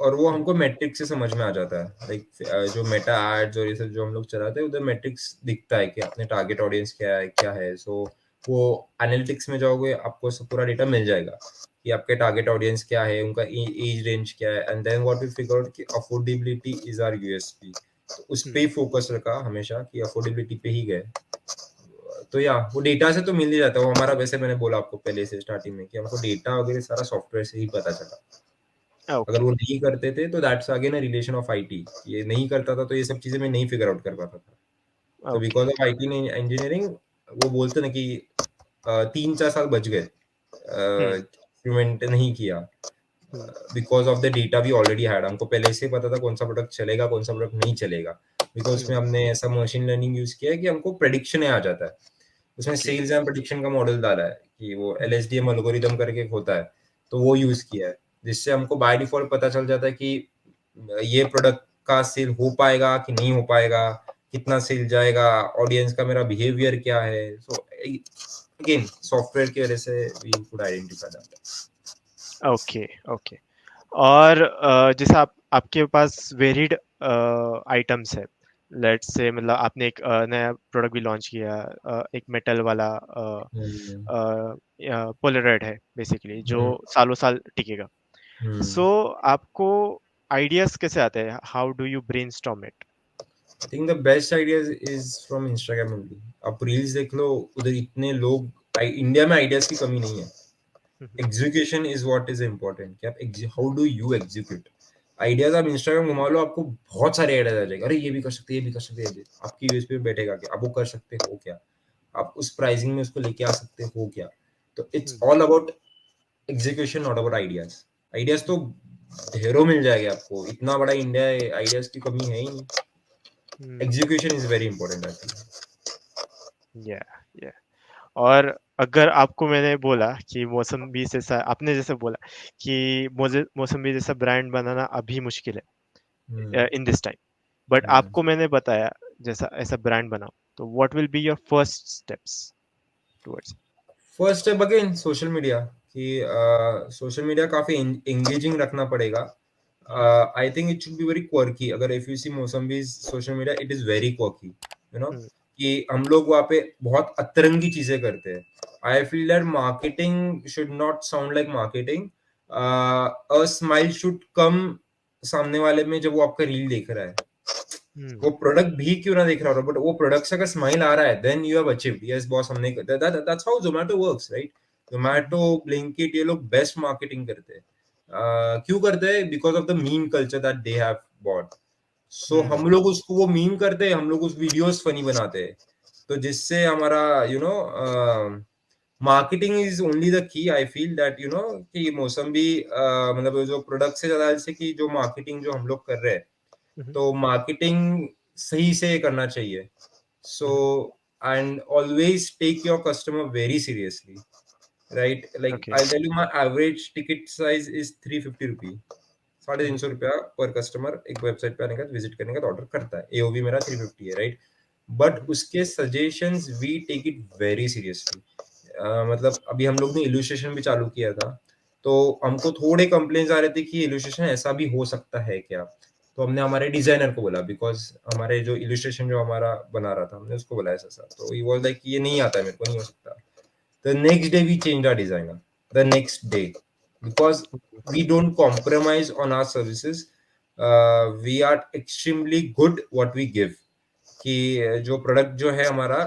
और वो हमको मैट्रिक्स से समझ में आ जाता है, लाइक जो मेटा एड्स और ये सब जो हम लोग चलाते हैं उधर मैट्रिक्स दिखता है कि अपने टारगेट ऑडियंस क्या है क्या है। सो वो एनालिटिक्स में जाओगे, आपको सब पूरा डेटा मिल जाएगा कि आपके टारगेट ऑडियंस क्या है, उनका एज रेंज क्या है, and then what we figure out कि अफोर्डेबिलिटी इज आवर यूएसपी, तो उस पे ही फोकस रखा हमेशा कि अफोर्डेबिलिटी पे ही गए। तो या वो डेटा से तो मिल ही जाता है, वो हमारा, वैसे मैंने बोला आपको पहले से स्टार्टिंग में कि हमको डेटा वगैरह सारा सॉफ्टवेयर से ही पता चला। अगर वो नहीं करते थे तो that's again a relation of IT, ये नहीं करता था तो ये सब चीजें मैं नहीं फिगर आउट कर पाता था। तो बिकॉज ऑफ आईटी इंजीनियरिंग, वो बोलते ना कि 3-4 साल बच गए, इम्प्लीमेंट नहीं किया, because of the data we already had. हमको पहले से पता था कौन सा प्रोडक्ट चलेगा कौन सा प्रोडक्ट नहीं चलेगा, बिकॉज उसमें हमने ऐसा मशीन लर्निंग यूज किया है कि हमको प्रेडिक्शन आ जाता है। उसमें सेल्स एंड प्रेडिक्शन का मॉडल डाला है कि वो LSDM एल्गोरिदम करके एक होता है, तो वो यूज किया है, जिससे हमको बाय डिफॉल्ट पता चल जाता है कि ये प्रोडक्ट का सेल हो पाएगा कि नहीं हो पाएगा, कितना सेल जाएगा, ऑडियंस का मेरा बिहेवियर क्या है। सो अगेन सॉफ्टवेयर की वजह से we could identify that. Okay, okay. और जैसे आपके पास वेरिड आइटम्स है, लेट्स से मतलब आपने एक नया प्रोडक्ट भी लॉन्च किया, एक मेटल वाला पोलराइड है बेसिकली जो सालों साल टिकेगा। सो आपको आइडियाज कैसे आते हैं? How do you brainstorm it? I think the best ideas is from Instagram only. आप रील्स देख लो, उधर इतने लोग, इंडिया में आइडियाज की कमी नहीं है, execution is what is important कि आप how do you execute ideas. आप इंस्टाग्राम घुमा लो, आपको बहुत सारे आइडियाज आ जाएंगे, अरे ये भी कर सकते हैं, ये भी कर सकते हैं, आपकी यूएसपी पे बैठेगा कि आप वो कर सकते हो क्या, आप उस प्राइसिंग में उसको लेके आ सकते हो क्या। तो it's all about execution, not about ideas. Ideas तो ढेरों मिल जाएंगे आपको, इतना बड़ा इंडिया है, आइडियाज की कमी है ही नहीं। Execution is very important I think. या या और अगर आपको मैंने बोला कि मौसम्बी जैसा, आपने जैसे बोला कि मौसम्बी जैसा ब्रांड बनाना अभी मुश्किल है इन दिस टाइम, बट आपको मैंने बताया जैसा ऐसा ब्रांड बनाओ, तो what will be your first steps towards? First step again social media, कि सोशल मीडिया काफी एंगेजिंग रखना पड़ेगा। I think it should be very quirky. अगर if you see Mosambi's social media, it is very quirky, you know, कि हम लोग वहाँ पे बहुत अतरंगी चीजें करते हैं. I feel that marketing should not sound like marketing. A smile should come सामने वाले में जब वो आपका रील देख रहा है. वो प्रोडक्ट भी क्यों ना देख रहा हो, बट वो प्रोडक्ट से अगर स्माइल आ रहा है, then you have achieved. Yes boss, हमने that's how Zomato works, right? Zomato, Blinkit, ये लोग बेस्ट मार्केटिंग करते हैं. क्यों करते हैं? Because of the meme culture that they have bought. So हम लोग उसको वो मीम करते हैं, हम लोग उस वीडियोस फनी बनाते हैं, तो जिससे हमारा marketing is only the key. I feel that कि मौसम्बी मतलब जो प्रोडक्ट से ज्यादा जैसे कि जो मार्केटिंग जो हम लोग कर रहे हैं, तो मार्केटिंग सही से करना चाहिए. So and always take your customer very seriously, right? Like Okay. I tell you, my average ticket size is 350 rupee. 350 रुपया पर कस्टमर एक वेबसाइट पे आने का, विजिट करने का, ऑर्डर करता है. एओवी मेरा 350 है, राइट? बट उसके suggestions we take it very seriously. मतलब अभी हम लोग ने इलुस्ट्रेशन भी चालू किया था, तो हमको थोड़े कंप्लेंट्स आ रहे थे कि इलुस्ट्रेशन ऐसा भी हो सकता है क्या. तो हमने हमारे डिजाइनर को बोला, बिकॉज हमारे जो इलुस्ट्रेशन जो हमारा बना रहा था, हमने उसको बोला ऐसा सर, तो ही वाज लाइक ये नहीं आता है, मेरे को नहीं हो सकता. The next day we changed our designer. The next day, because we don't compromise on our services. We are extremely good what we give. कि जो प्रोडक्ट जो है हमारा,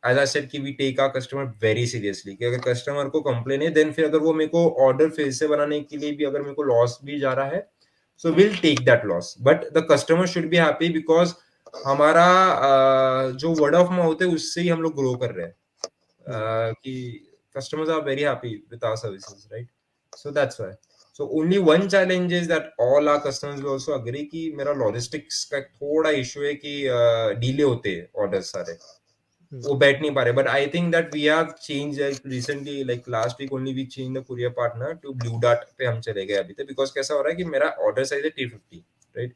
एज आई सेड कि we take our customer very seriously, कि अगर customer को complain है, देन फिर अगर वो मेरे को ऑर्डर फिर से बनाने के लिए भी अगर मेरे को लॉस भी जा रहा है, so will take that loss, but the customer should be happy, because हमारा जो वर्ड ऑफ माउथ है उससे ही हम लोग ग्रो कर रहे हैं. कि customers are very happy with our services, right? So that's why. So only one challenge is that all our customers will also agree कि मेरा logistics का एक थोड़ा issue है कि delay होते हैं orders सारे, वो बैठ नहीं पा रहे. But I think that we have changed, like recently, like last week only we changed the courier partner to Blue Dart पे हम चले गए अभी तक, because कैसा हो रहा है कि मेरा order size है 350, right?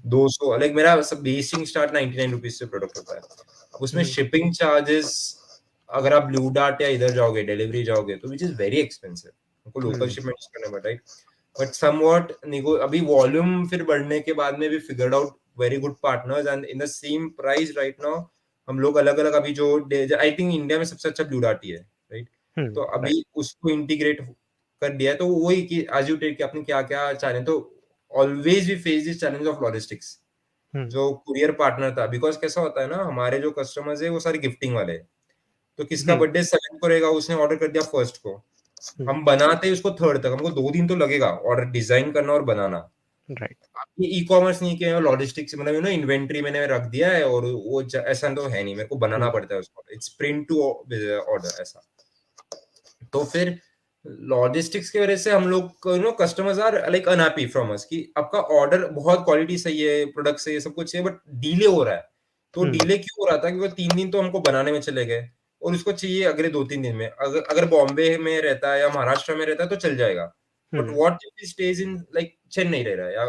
200, लाइक मेरा सब बेसिक स्टार्ट 99 रुपीज से प्रोडक्ट होता है. अब उसमें शिपिंग चार्जेस, अगर आप ब्लू डार्ट या इधर जाओगे, डिलीवरी जाओगे, तो विच इज वेरी एक्सपेंसिव, आपको लोकल शिपमेंट्स करने पड़ता है. बट समवॉट अभी वॉल्यूम फिर बढ़ने के बाद में भी figured out very good partners, and in the same price right now हम लोग अलग अलग अभी जो आई थिंक इंडिया में सबसे अच्छा ब्लू डार्ट ही है, राइट? तो Right. अभी उसको इंटीग्रेट कर दिया है. तो वही कि आज यू टेक कि आपने क्या क्या चाहे, तो always we face this challenge of logistics. जो कुरियर पार्टनर था, बिकॉज कैसा होता है ना, हमारे जो कस्टमर्स है वो सारे गिफ्टिंग वाले हैं. तो किसका बर्थडे 7 को रहेगा, उसने ऑर्डर कर दिया 1 को, हम बनाते हैं उसको 3 तक, हमको 2 दिन तो लगेगा ऑर्डर डिजाइन करना और बनाना. Right. ये ई कॉमर्स नहीं किया, लॉजिस्टिक्स मतलब इन्वेंट्री मैंने रख दिया है और वो ऐसा तो है नहीं, मेरे को बनाना पड़ता है उसको. इट्स प्रिंट टू ऑर्डर ऐसा. तो फिर लॉजिस्टिक्स की वजह से हम लोग customers are like unhappy from us, कि आपका ऑर्डर बहुत क्वालिटी सही है, प्रोडक्ट सही है, सब कुछ है, बट डिले हो रहा है. तो डिले क्यों हो रहा था? क्योंकि 3 दिन तो हमको बनाने में चले गए, और उसको चाहिए अगले 2-3 दिन में. अगर बॉम्बे में रहता है या महाराष्ट्र में रहता है तो चल जाएगा, but what if he stage in like Chennai रह रहा है, या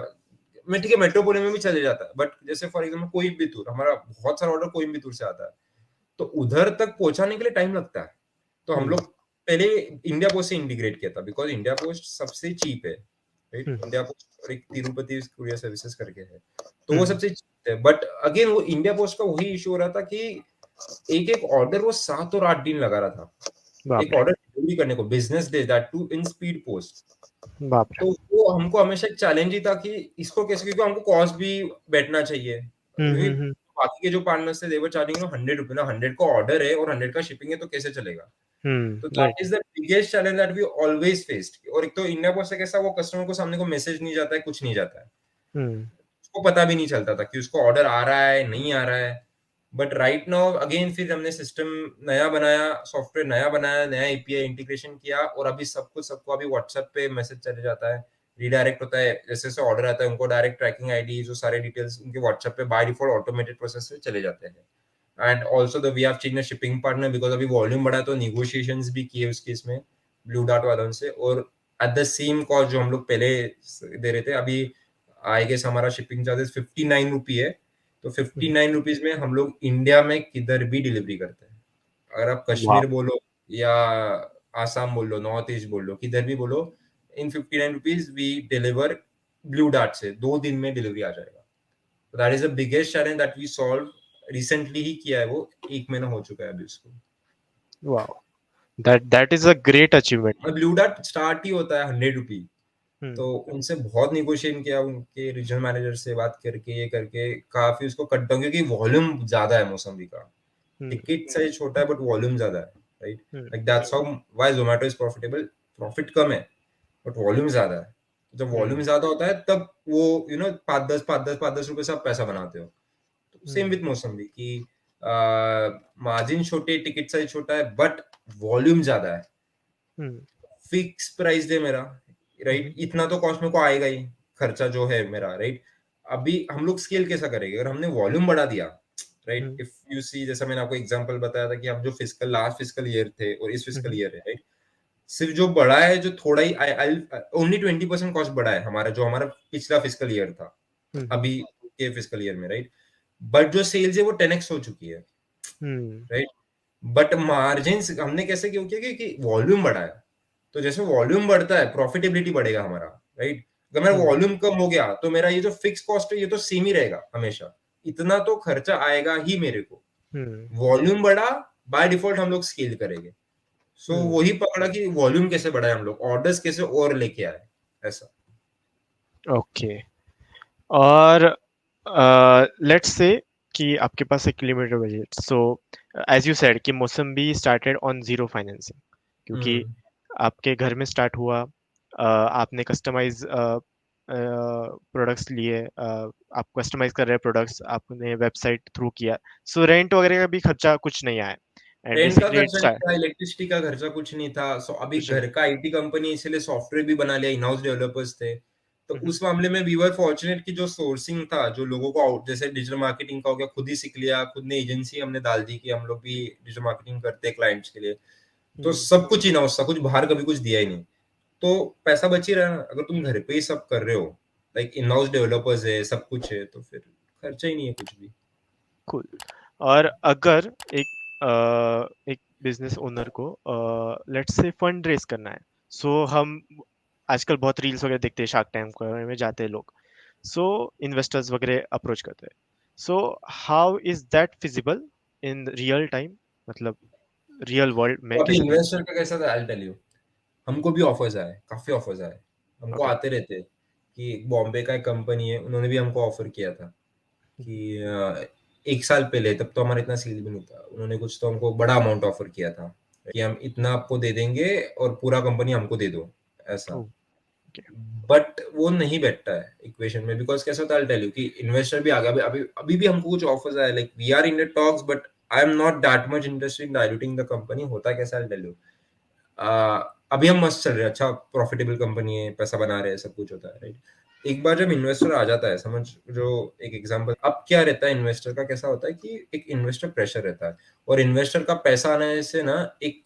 मैं ठीक है मेट्रोपोलिटन में भी चले जाता है, बट जैसे फॉर एग्जाम्पल कोयम्बतूर, हमारा बहुत सारा ऑर्डर कोयम्बतूर से आता है, तो उधर तक पहुंचाने के लिए टाइम लगता है. तो हम लोग पहले इंडिया पोस्ट से इंटीग्रेट किया था, बिकॉज इंडिया पोस्ट सबसे चीप है, राइट? इंडिया पोस्ट और एक तिरुपति कुरियर सर्विसेज करके है, तो वो सबसे चीप है. बट अगेन वो इंडिया पोस्ट का वही इशू हो रहा था कि एक एक ऑर्डर वो 7 और 8 दिन लगा रहा था, बाप एक रे. ऑर्डर डिलीवरी करने को, business day, that too in speed post. बाप रे. तो वो हमको हमेशा एक चैलेंज ही था कि इसको कैसे, क्योंकि हमको कॉस्ट भी बैठना चाहिए, क्योंकि बाकी के जो पार्टनर्स थे दे वर चार्जिंग 100 रुपए ना, 100 का ऑर्डर है और 100 का शिपिंग है, तो कैसे चलेगा? तो Right. That is the biggest challenge that we always faced. और एक तो इंडिया पोस्ट से कैसा, वो कस्टमर को सामने को मैसेज नहीं जाता है, कुछ नहीं जाता है, उसको पता भी नहीं चलता था कि उसको ऑर्डर आ रहा है नहीं आ रहा है. बट राइट नाउ अगेन फिर हमने सिस्टम नया बनाया, सॉफ्टवेयर नया बनाया, नया एपीआई इंटीग्रेशन किया, और अभी सबको अभी व्हाट्सएप पे मैसेज चले जाता है, रिडायरेक्ट होता है, जैसे जैसे ऑर्डर आता है उनको डायरेक्ट ट्रैकिंग आईडी, जो सारे डिटेल्स उनके व्हाट्सएप पे बाय डिफॉल्ट ऑटोमेटेड प्रोसेस से चले जाते हैं. And also the we have change the shipping partner, because अभी वॉल्यूम बढ़ा, तो निगोशिएशंस भी किए उस केस में ब्लू डार्ट वालों से, और एट द सेम कॉस्ट जो हम लोग पहले दे रहे थे. अभी आई गेस हमारा शिपिंग चार्जेस 59 रुपी है, तो 59 रुपीज में हम लोग इंडिया में किधर भी डिलीवरी करते हैं. अगर आप Wow. कश्मीर बोलो या आसाम बोल लो, नॉर्थ ईस्ट बोल लो, किधर भी बोलो, in 59 rupees we deliver Blue Dart से 2 दिन में डिलीवरी आ जाएगा. That is the biggest challenge that we solve recently ही किया है, वो 1 महीना हो चुका है अभी उसको। Wow, that is a great achievement. और ब्लू डार्ट स्टार्ट ही होता है 100 रुपी। हम्म तो उनसे बहुत निगोशिएट किया, उनके रीजनल मैनेजर से बात करके ये करके काफी उसको कट डाउन, क्योंकि वॉल्यूम ज्यादा है मौसम्बी का। हम्म टिकट साइज छोटा है बट वॉल्यूम ज्यादा है, right? Hmm like that's how why Zomato is profitable. Profit कम है बट वॉल्यूम ज्यादा है। जब वॉल्यूम हम्म ज्यादा होता है तब वो पाँच दस रुपए से आप पैसा बनाते हो। सेम हम्म विथ मौसम्बी की मार्जिन छोटे, टिकट साइज छोटा है बट वॉल्यूम ज्यादा है। हम्म फिक्स प्राइस दे मेरा, राइट? हम्म इतना तो कॉस्ट मेरे को आएगा ही, खर्चा जो है मेरा, राइट? अभी हम लोग स्केल कैसा करेंगे अगर हमने वॉल्यूम बढ़ा दिया, राइट? हम्म इफ यू सी, जैसा मैंने आपको एग्जांपल बताया था कि हम जो फिजिकल लास्ट फिजिकल ईयर थे और इस फिजिकल हम्म ईयर है, राइट? सिर्फ जो बढ़ा है, जो थोड़ा ही ओनली 20% कॉस्ट बढ़ा है हमारा, जो हमारा पिछला फिजिकल ईयर था हम्म अभी के फिजिकल ईयर में, राइट? बट जो सेल्स है वो 10x हो चुकी है, हम्म राइट? बट मार्जिन हमने कैसे क्यों किया? क्योंकि वॉल्यूम बढ़ा है। तो जैसे वॉल्यूम बढ़ता है प्रॉफिटेबिलिटी बढ़ेगा हमारा, राइट? अगर मेरा हम्म वॉल्यूम कम हो गया तो मेरा ये जो फिक्स कॉस्ट है ये तो सेम ही रहेगा हमेशा। इतना तो खर्चा आएगा ही मेरे को। हम्म वॉल्यूम बढ़ा, बाय डिफॉल्ट हम लोग स्केल करेंगे। सो हम्म वही पकड़ा कि वॉल्यूम कैसे बढ़ाए, हम लोग ऑर्डर्स कैसे और लेके आए, ऐसा। ओके। और लेट्स से कि आपके पास एक limited budget, so as you said कि Mausambi started on zero financing, क्योंकि हम्म। आपके घर में स्टार्ट हुआ, आपने कस्टमाइज प्रोडक्ट्स लिए, आप कस्टमाइज कर रहे हैं प्रोडक्ट्स, आपने वेबसाइट थ्रू किया, सो रेंट वगैरह का भी खर्चा कुछ नहीं आया, एंड रेंट का बेसिकली खर्चा नहीं था, इलेक्ट्रिसिटी का खर्चा कुछ नहीं था। सो अभी कुछ नहीं। घर का आईटी कंपनी, इसलिए सॉफ्टवेयर भी बना लिया, इन हाउस डेवलपर्स थे। तो हम्म उस मामले में वी वर फॉर्चुनेट कि जो सोर्सिंग था, जो लोगों को आउट, जैसे डिजिटल मार्केटिंग का हो गया, खुद ही सीख लिया, खुद ने एजेंसी हमने डाल दी कि हम लोग भी डिजिटल मार्केटिंग करते हैं क्लाइंट्स के लिए। तो हम्म सब कुछ इन हाउस था, कुछ बाहर कभी कुछ दिया ही नहीं। तो पैसा बच ही रहा ना, अगर तुम घर पे ही सब कर रहे हो, लाइक इन हाउस डेवलपर्स है, सब कुछ है, तो फिर खर्चा ही नहीं है कुछ भी। कूल। और अगर एक बिजनेस ओनर को लेट्स से फंड रेज करना है, सो हम आजकल बहुत रील्स वगैरह देखते हैं, शार्क टैंक में जाते हैं लोग, सो इन्वेस्टर्स वगैरह अप्रोच करते हैं, so how is that feasible in real time, मतलब रियल वर्ल्ड में तो अभी कैसे फिजिबल? इन्वेस्टर का कैसा था, आई टेल यू। हमको भी ऑफर्स आए, काफी ऑफर्स आए, हमको ओके। आते रहते हैं। कि बॉम्बे का एक कंपनी है, उन्होंने भी हमको ऑफर किया था कि 1 साल पहले, तब तो हमारा इतना सील भी नहीं था, उन्होंने कुछ तो हमको बड़ा अमाउंट ऑफर किया था कि हम इतना आपको दे देंगे और पूरा कंपनी हमको दे दो, ऐसा। ओके। बट वो नहीं बैठता है इक्वेशन में, बिकॉज कैसा होता है, टेल यू कि इन्वेस्टर भी आ गया। अभी अभी अभी भी हमको कुछ ऑफर्स आए, like we are in the talks, but I am not that much interested in diluting the company. होता कैसा है, टेल यू। अभी हम मस्त चल रहे हैं, अच्छा प्रॉफिटेबल कंपनी है, पैसा बना रहे हैं, सब कुछ होता है, राइट? एक बार जब इन्वेस्टर आ जाता है, समझ, जो एक एग्जांपल, अब क्या रहता है इन्वेस्टर का, कैसा होता है कि एक इन्वेस्टर प्रेशर रहता है, और इन्वेस्टर का पैसा आने से ना एक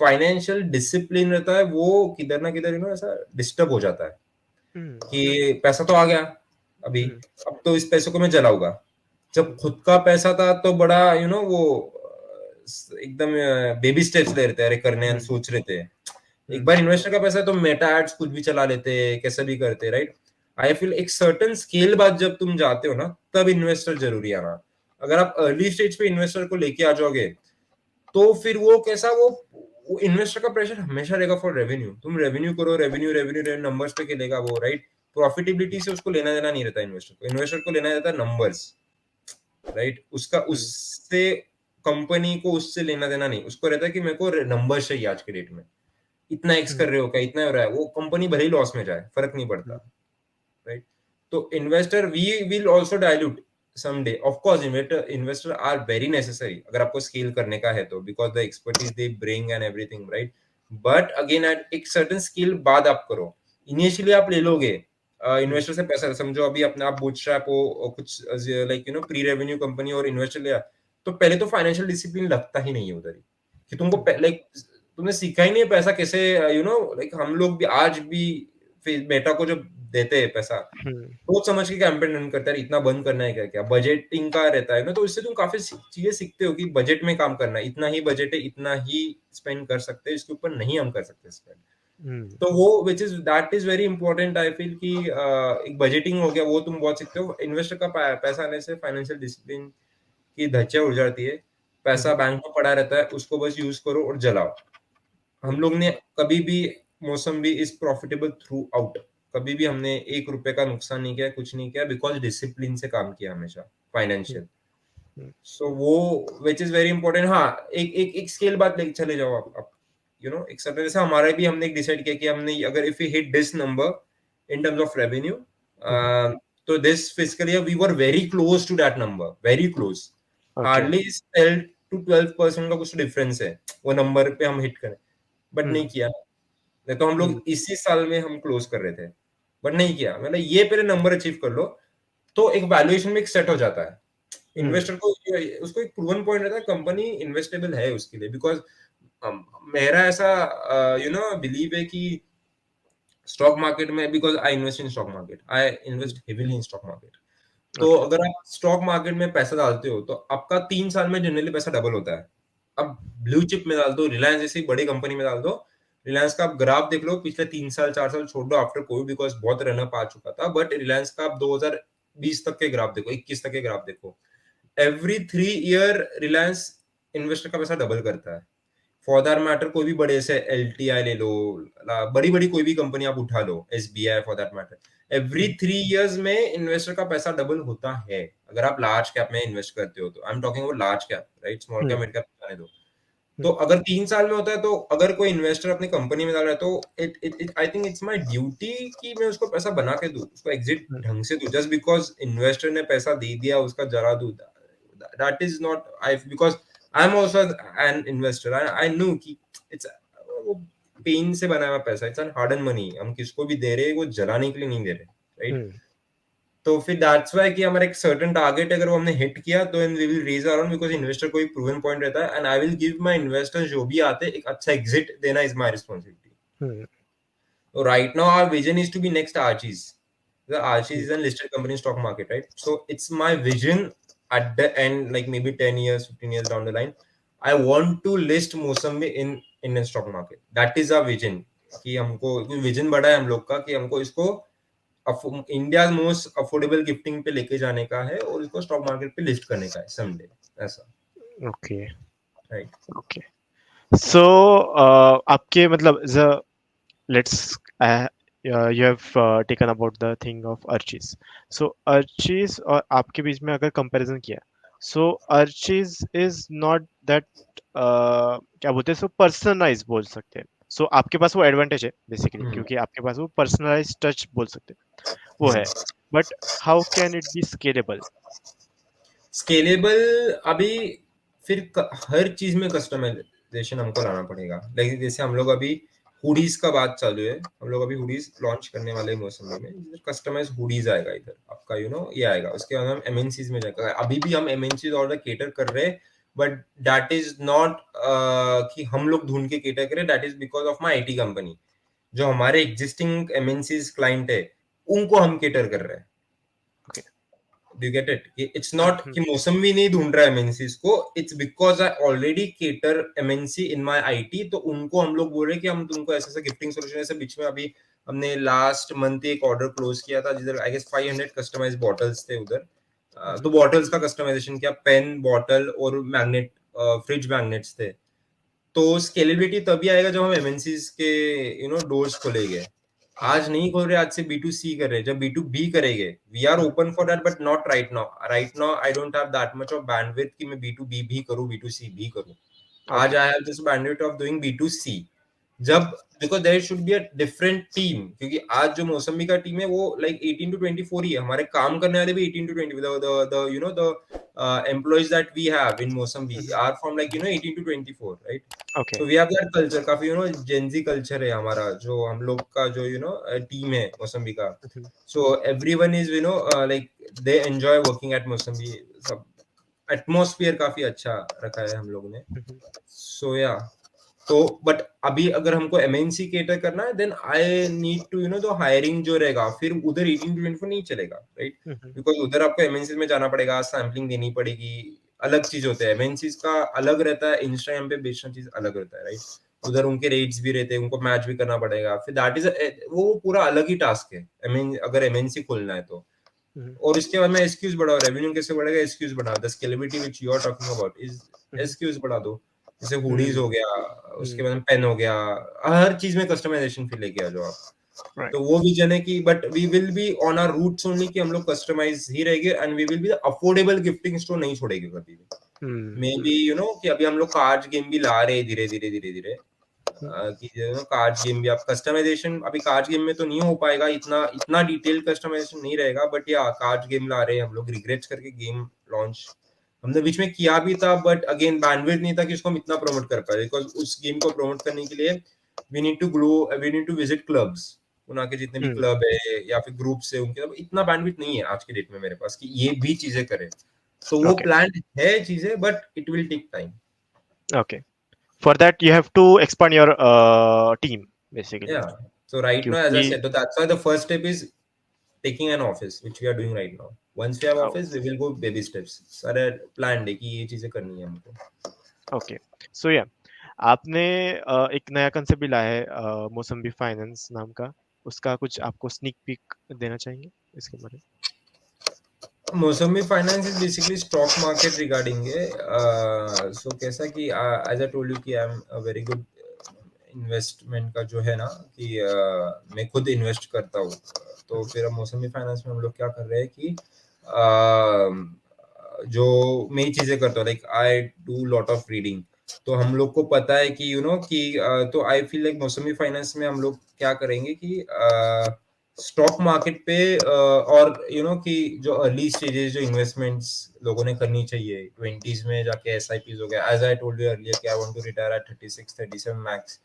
फाइनेंशियल डिसिप्लिन रहता है, वो किधर ना किधर ऐसा डिस्टर्ब हो जाता है हम्म कि पैसा तो आ गया अभी, हम्म अब तो इस पैसे को मैं जलाऊंगा। जब हम्म खुद का पैसा था तो बड़ा वो एकदम बेबी स्टेप्स ले रहे थे, अरे करने हैं, हम्म सोच रहे थे। एक हम्म बार इन्वेस्टर का पैसा है तो मेटा एड्स कुछ भी चला लेते, कैसे भी करते, राइट? आई फील एक सर्टन स्केल बाद जब तुम जाते हो ना, तब इन्वेस्टर जरूरी आना। अगर आप अर्ली स्टेज पे इन्वेस्टर को लेके आ जाओगे, तो फिर वो कैसा, वो इन्वेस्टर का प्रेशर हमेशा रहेगा फॉर रेवेन्यू। तुम रेवेन्यू करो, रेवेन्यू रेवेन्यू रेवेन्यू, नंबर्स पे खेलेगा वो, राइट? प्रॉफिटेबिलिटी से उसको लेना देना नहीं रहता इन्वेस्टर को। इन्वेस्टर को लेना देता है नंबर्स, राइट? उसका हम्म उससे, कंपनी को उससे लेना देना नहीं, उसको रहता है कि मेरे को नंबर्स चाहिए आज के डेट में। इतना एक्स कर हम्म रहे हो क्या, इतना हो रहा है, वो कंपनी भले ही लॉस में जाए, फर्क नहीं पड़ता, हम्म राइट? तो investor we will also dilute someday, of course investor are very necessary अगर आपको स्केल करने का है तो, because the expertise they bring and everything, right? but again at एक certain scale बाद आप करो। इनिशियली आप ले लोगे हम्म इन्वेस्टर से पैसा, समझो अभी अपने आप बूटस्ट्रैप हो कुछ, लाइक प्री रेवेन्यू कंपनी और इन्वेस्टर लिया, तो पहले तो फाइनेंशियल डिसिप्लिन लगता ही नहीं है उधर ही, कि तुमको हम्म लाइक तुमने सीखा ही नहीं है पैसा कैसे, लाइक हम लोग भी आज भी मेटा को जब देते हैं पैसा, हम्म सोच समझ के कैंपेन रन करता है, इतना बंद करना है क्या, क्या बजटिंग का रहता है ना, तो इससे तुम काफी चीजें सीखते हो कि बजट में काम करना है, इतना ही बजट है, इतना ही स्पेंड कर सकते हैं, इसके ऊपर नहीं हम कर सकते स्पेंड। हम्म तो वो which is that is very important, I feel कि एक बजटिंग हो गया, वो तुम बहुत सीखते हो इन्वेस्टर का पैसा आने से, फाइनेंशियल डिसिप्लिन कि धज्जियां उड़ जाती है, पैसा बैंक में पड़ा रहता है, उसको बस यूज करो और जलाओ। हम लोग ने कभी भी मौसम्बी इज प्रॉफिटेबल थ्रू आउट, कभी भी हमने 1 रुपए का नुकसान नहीं किया, कुछ नहीं किया, बिकॉज डिसिप्लिन से काम किया हमेशा, फाइनेंशियल। सो वो विच इज वेरी इंपॉर्टेंट। हाँ, एक एक एक स्केल बात लेके चले जाओ आप यू नो एक सर्टेन, जैसे हमारा भी हमने एक डिसाइड किया कि हमने अगर if we hit this number in terms of revenue, तो this physical year we were very close to that number, very close, okay. Hardly 10 to 12% का कुछ डिफरेंस है वो नंबर पे हम हिट करें, बट नहीं किया। नहीं तो हम लोग इसी साल में हम क्लोज कर रहे थे, बट नहीं किया। मतलब ये पहले नंबर अचीव कर लो, तो एक वैल्यूएशन में एक सेट हो जाता है। इन्वेस्टर को उसको एक प्रूवन पॉइंट रहता है, कंपनी इन्वेस्टेबल है उसके लिए, बिकॉज मेरा ऐसा बिलीव है कि स्टॉक मार्केट में, because I invest in stock market, I invest heavily in stock market. तो ओके। अगर आप स्टॉक मार्केट में पैसा डालते हो तो आपका 3 साल में जनरली पैसा डबल होता है। अब ब्लू चिप में डाल दो, रिलायंस जैसी बड़ी कंपनी में डाल दो, रिलायंस का आप ग्राफ देख लो पिछले 3 साल 4 साल छोड़ दो आफ्टर कोविड, बिकॉज बहुत रनअप आ चुका था, बट रिलायंस का आप 2020 तक के ग्राफ देखो, 21 तक के ग्राफ देखो, एवरी 3 ईयर रिलायंस इन्वेस्टर का पैसा डबल करता है। फॉर दैट मैटर कोई भी बड़े से एलटीआई ले लो, बड़ी बड़ी कोई भी कंपनी आप उठा लो, SBI for that matter, every 3 years में इन्वेस्टर का पैसा डबल होता है, अगर आप लार्ज कैप में इन्वेस्ट करते हो तो। I am talking about large cap, right, small cap mid cap जाने दो। तो अगर 3 साल में होता है, तो अगर कोई इन्वेस्टर अपनी कंपनी में डाल रहा है, तो it it I think it's my duty कि मैं उसको पैसा बना के दूं, उसको एग्जिट ढंग से दूं। जस्ट बिकॉज इन्वेस्टर ने पैसा दे दिया उसका जरा दूं, that is not, I because I am also an investor, I know कि इट्स वो पेन से बनाया हुआ पैसा, it's an hard and money, हम किसको भी दे रहे हैं, वो जलाने के लिए नहीं दे रहे, राइट। तो फिर दैट्स व्हाई कि हमारा एक सर्टेन टारगेट अगर वो हमने हिट किया, तो we will raise around, because investor को एक प्रूवन पॉइंट रहता है, and I will give my investors जो भी आते हैं एक अच्छा एग्जिट देना is my responsibility. So right now our vision is to be next Archie's. The Archie's is a listed company in stock market, right? So it's my vision at the end, like maybe 10 years, 15 years down the line, I want to list Mosambik in Indian stock market. That is our vision. कि हमको vision बड़ा है हम लोग का, कि हमको इसको इंडिया मोस्ट अफोर्डेबल गिफ्टिंग पे लेके जाने का है और इसको स्टॉक मार्केट पे लिस्ट करने का है समडे, ऐसा, ओके। राइट। ओके। सो आपके मतलब let's you have taken about the thing of Archie's. So Archie's और आपके बीच में अगर comparison किया, so Archie's is not that क्या बोलते हैं, so personalized बोल सकते हैं। So आपके पास वो advantage है basically, क्योंकि आपके पास वो personalized touch बोल सकते हैं, वो है। But how can it be scalable? Scalable, अभी फिर हर चीज में कस्टमाइजेशन हमको लाना पड़ेगा। लाइक जैसे हम लोग अभी हुडीज का बात चालू है, हम लोग अभी हुडीज लॉन्च करने वाले मौसम में, कस्टमाइज हुडीज आएगा इधर आपका, ये आएगा। उसके बाद हम एमएनसीज में जाएगा, अभी भी हम एमएनसीज ऑर्डर केटर कर रहे हैं, बट दैट इज नॉट कि हम लोग ढूंढ के केटर करें, that is because of my IT company. जो हमारे एग्जिस्टिंग एमएनसीज क्लाइंट है, उनको हम केटर कर रहे हैं। Okay. Do you get it? It's not कि मौसमी नहीं ढूंढ रहा है एमएनसीज को, it's because I already cater MNC in my IT, तो उनको हम लोग बोल रहे हैं कि हम तुमको ऐसा ऐसा गिफ्टिंग सोल्यूशन, ऐसे बीच में अभी हमने लास्ट मंथ एक ऑर्डर क्लोज किया था जिधर आई गेस 500 कस्टमाइज बॉटल्स थे उधर। तो बॉटल्स का कस्टमाइजेशन किया, पेन बॉटल और मैग्नेट, फ्रिज मैग्नेट्स थे। तो स्केलेबिलिटी तभी आएगा जब हम एमएनसीज के डोर्स खोलेंगे। आज नहीं खोल रहे, आज से B2C कर रहे, जब B2B करेंगे, we are open for that, but not right now. Right now I don't have that much of bandwidth कि मैं B2B भी करूं, B2C भी करूं। आज Okay. I have this bandwidth of doing B2C। जब, because there should be a different team, क्योंकि आज जो मौसमी का टीम है वो लाइक 18 to 24 ही है, हमारे काम करने वाले भी 18 to 20, the employees that we have in Mausami are from like 18 to 24, right. Okay. तो वी हैव दैट कल्चर, काफी जेंजी कल्चर है हमारा, जो हम लोग का जो टीम है मौसम्बी का। So everyone is like they enjoy working at मौसम्बी, सब एटमॉस्फेयर काफी अच्छा रखा है हम लोग ने। सो या, तो बट अभी अगर हमको एमएनसी केटर करना है, देन आई नीड टू तो हायरिंग जो रहेगा, फिर उधर 18 to 24 नहीं चलेगा, राइट। बिकॉज उधर आपको एमएनसी में जाना पड़ेगा, सैम्पलिंग देनी पड़ेगी, अलग चीज होते हैं। एमएनसी का अलग रहता है, इंस्टाग्राम पे बेचना चीज अलग रहता है, राइट। उधर उनके रेट्स भी रहते हैं, उनको मैच भी करना पड़ेगा, फिर दैट इज वो पूरा अलग ही टास्क है। अगर एमएनसी खोलना है तो और इसके बाद में एसक्यूज बढ़ाओ, रेवेन्यू कैसे बढ़ेगा, एसक्यूज बढ़ाओ, the scalability which you are talking about is SKUs बढ़ा दो, जैसे हुडीज हो गया, उसके बाद में पेन हो गया, हर चीज में कस्टमाइजेशन फिर लेके आ जाओ आप। राइट। तो वो विजन है कि but we will be on our roots only, कि हम लोग कस्टमाइज ही रहेंगे and we will be affordable gifting store, नहीं छोड़ेंगे कभी भी। मे बी यू नो कि अभी हम लोग कार्ड गेम भी ला रहे हैं धीरे धीरे धीरे धीरे, कि जो है कार्ड गेम भी आप कस्टमाइजेशन, अभी कार्ड गेम में तो नहीं हो पाएगा, इतना इतना डिटेल कस्टमाइजेशन नहीं रहेगा, बट या कार्ड गेम ला रहे हैं हम लोग, रिग्रेट्स करके गेम लॉन्च हमने बीच में किया भी था, बट अगेन बैंडविड्थ नहीं था कि उसको हम इतना प्रमोट कर पाए, बिकॉज उस गेम को प्रमोट करने के लिए we need to grow, we need to visit clubs, उना के जितने भी क्लब है या फिर ग्रुप है उनके, तो इतना बैंडविड्थ नहीं है आज के डेट में मेरे पास कि ये भी चीजें करें, तो वो Okay. प्लान है चीजें, but it will take time. Okay. For that, you have to expand your team basically. Yeah. So right now, as I क्योंकि said, so that's why the first step is taking an office, which we are doing right now. Once we have oh, office, we will go baby steps. सारे planned है कि ये चीजें करनी है हमको। okay. So yeah, आपने एक नया कंसेप्ट भी लाया है मौसम्बी फाइनेंस नाम का, उसका कुछ आपको स्नीक पीक देना चाहेंगे इसके बारे में? मौसमी finance is basically stock market regarding है। सो कैसा कि एज आई टोल्ड यू कि आई am a very good investment का जो है ना कि मैं खुद इन्वेस्ट करता हूँ, तो फिर मौसमी फाइनेंस में हम लोग क्या कर रहे हैं कि जो मैं ही चीजें करता हूँ, like I do lot of reading, तो हम लोग को पता है कि यू नो कि तो आई फील लाइक मौसमी फाइनेंस में हम लोग क्या करेंगे कि स्टॉक मार्केट पे और यू नो कि जो अर्ली स्टेजेस जो इन्वेस्टमेंट्स लोगों ने करनी चाहिए 20s में जाके एसआईपीज हो गया, as I told you earlier कि I want to retire at 36 37 max,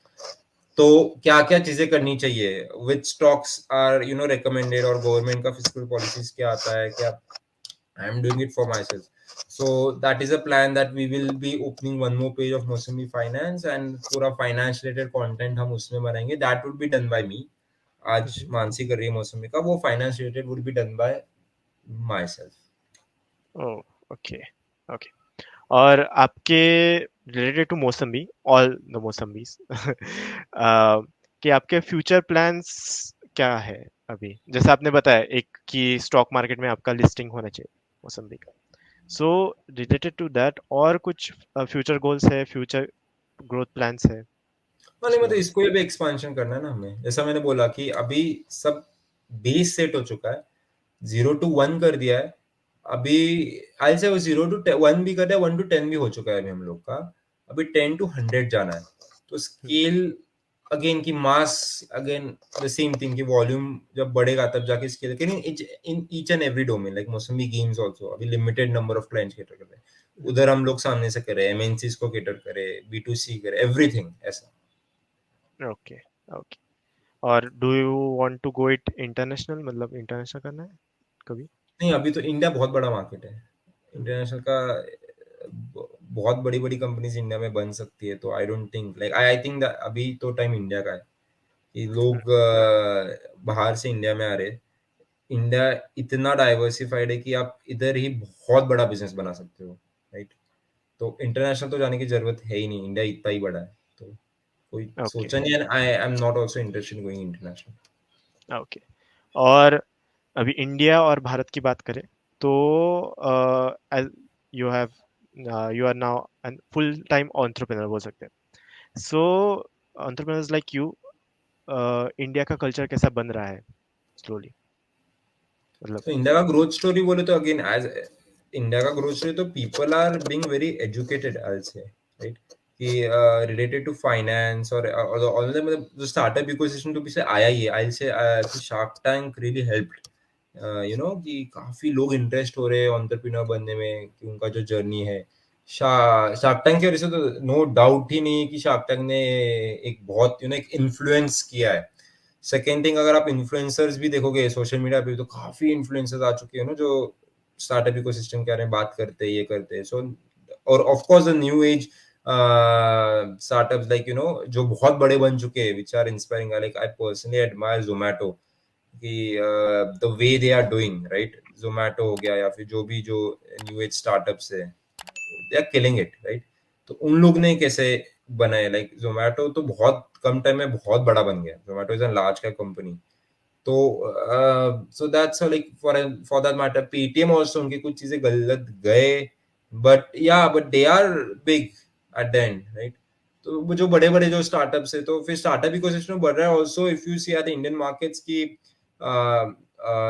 तो क्या क्या चीजें करनी चाहिए, which stocks are you know recommended, और गवर्नमेंट का फिस्कल पॉलिसीज क्या आता है, क्या I am doing it for myself. So that is a plan that we will be opening one more page of Mosumi Finance and पूरा finance related content हम उसमें बनाएंगे, that would be done by me। आज मानसी कर रही है मौसमी का, वो finance related would be done bye my self. Oh, okay, okay. और आपके related to mosambi, all the मौसम्बीज कि आपके फ्यूचर प्लान्स क्या है अभी? जैसे आपने बताया एक कि स्टॉक मार्केट में आपका लिस्टिंग होना चाहिए मौसम्बी का, सो रिलेटेड टू दैट और कुछ फ्यूचर गोल्स है, फ्यूचर ग्रोथ प्लान्स है हाँ नहीं, उसके मतलब बारे इसको भी एक्सपेंशन करना है ना हमें, जैसा मैंने बोला कि अभी सब बेस सेट हो चुका है, 0 to 1 कर दिया है अभी, आई से 0 to 1 भी कर दिया, 1 to 10 भी हो चुका है अभी हम लोग का, अभी 10 to 100 जाना है, तो में? स्केल अगेन की mass, again the same thing, की वॉल्यूम जब बढ़ेगा तब जाके स्केल, लेकिन in each and every domain, like मौसमी गेम्स आल्सो अभी limited number of clients cater कर रहे हैं, उधर हम लोग सामने से करे, एमएनसीज को कैटर करे, B2C करे, एवरीथिंग ऐसा। Okay, okay. और do you want to go it international, मतलब इंटरनेशनल करना है कभी? नहीं, अभी तो इंडिया बहुत बड़ा मार्केट है, हम्म, इंटरनेशनल का बहुत बड़ी बड़ी कंपनीज इंडिया में बन सकती है, तो I don't think, like I think अभी तो टाइम इंडिया का है कि लोग बाहर से इंडिया में आ रहे हैं। इंडिया इतना डाइवर्सिफाइड है कि आप इधर ही बहुत बड़ा बिजनेस बना सकते हो, राइट? तो इंटरनेशनल तो जाने की जरूरत है ही नहीं, इंडिया इतना ही बड़ा है, तो कोई ओके, सोचा नहीं, and I am not also interested in going international. Okay. और अभी इंडिया और भारत की बात करें तो you have you are now an full time entrepreneur बोल सकते हैं। So entrepreneurs like you, India का कल्चर कैसा बन रहा है स्लोली, मतलब? तो इंडिया का ग्रोथ स्टोरी बोले तो अगेन एज इंडिया का ग्रोथ स्टोरी, तो people are being very educated I say, right? कि रिलेटेड टू फाइनेंस और ऑनलाइन, मतलब जो स्टार्टअप इकोसिस्टम तो पीछे आया ही है, आई से कि shark tank really helped, you know कि काफी लोग इंटरेस्ट हो रहे हैं एंटरप्रेन्योर बनने में, कि उनका जो जर्नी है शार्क टैंक की वजह से, तो नो डाउट ही नहीं है कि शार्क टैंक ने एक बहुत यू नो एक इन्फ्लुएंस किया है। सेकेंड थिंग, अगर आप इन्फ्लुएंसर्स भी देखोगे सोशल मीडिया पे, तो काफी इन्फ्लुएंसर्स आ चुके हैं ना, जो स्टार्टअप इकोसिस्टम के बारे में बात करते हैं, ये करते हैं, सो और of course the new age startups, like you know जो बहुत बड़े बन चुके हैं, which are inspiring, like I personally admire Zomato, कि the way they are doing, right? Zomato हो गया या फिर जो भी जो न्यू एज स्टार्टअप्स है, they are killing it, right? तो उन लोग ने कैसे बनाए, लाइक जोमेटो तो बहुत कम टाइम में बहुत बड़ा बन गया, Zomato is a large cap company, तो so that's like for that matter Paytm also उनके कुछ चीजें गलत गए, but they are big at the end, right? तो वो जो बड़े बड़े जो स्टार्टअप्स है, तो फिर स्टार्टअप इकोसिस्टम बढ़ रहा है also. If you see at the Indian markets की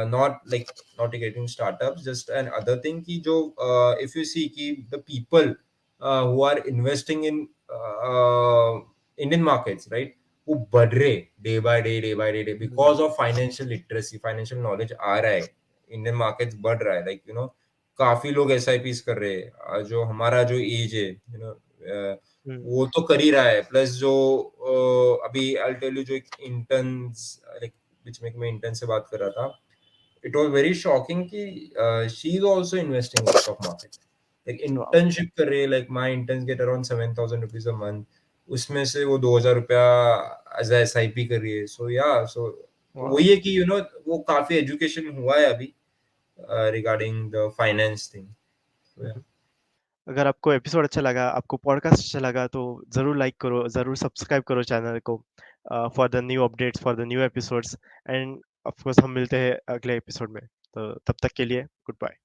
not like not getting startups, just another thing की जो इफ यू सी की the people who are investing in Indian markets, right, वो बढ़ रहे day by day because of financial literacy, financial knowledge आ रहा है, इंडियन मार्केट्स बढ़ रहा है, लाइक यू नो काफी लोग एसआईपीस कर रहे हैं। जो हमारा जो एज है, यू नो, वो तो कर ही रहा है, प्लस जो अभी आई टेल यू, जो एक इंटर्न्स, लाइक बीच में मैं इंटर्न से बात कर रहा था, इट वाज वेरी शॉकिंग कि she is also investing in stock market, like wow! Internship कर रही है। Like my interns get around 7,000 rupees a month, उसमें से वो 2,000 रुपया एज एसआईपी कर रही है। सो या सो तो वाओ! वही है कि यू नो वो काफी एजुकेशन हुआ है अभी रिगार्डिंग द फाइनेंस थिंग। हुँ, हुँ। अगर आपको एपिसोड अच्छा लगा, आपको पॉडकास्ट अच्छा लगा तो ज़रूर लाइक करो, ज़रूर सब्सक्राइब करो चैनल को for the new updates, for the new episodes end of course हम मिलते हैं अगले एपिसोड में। तो तब तक के लिए गुड बाय।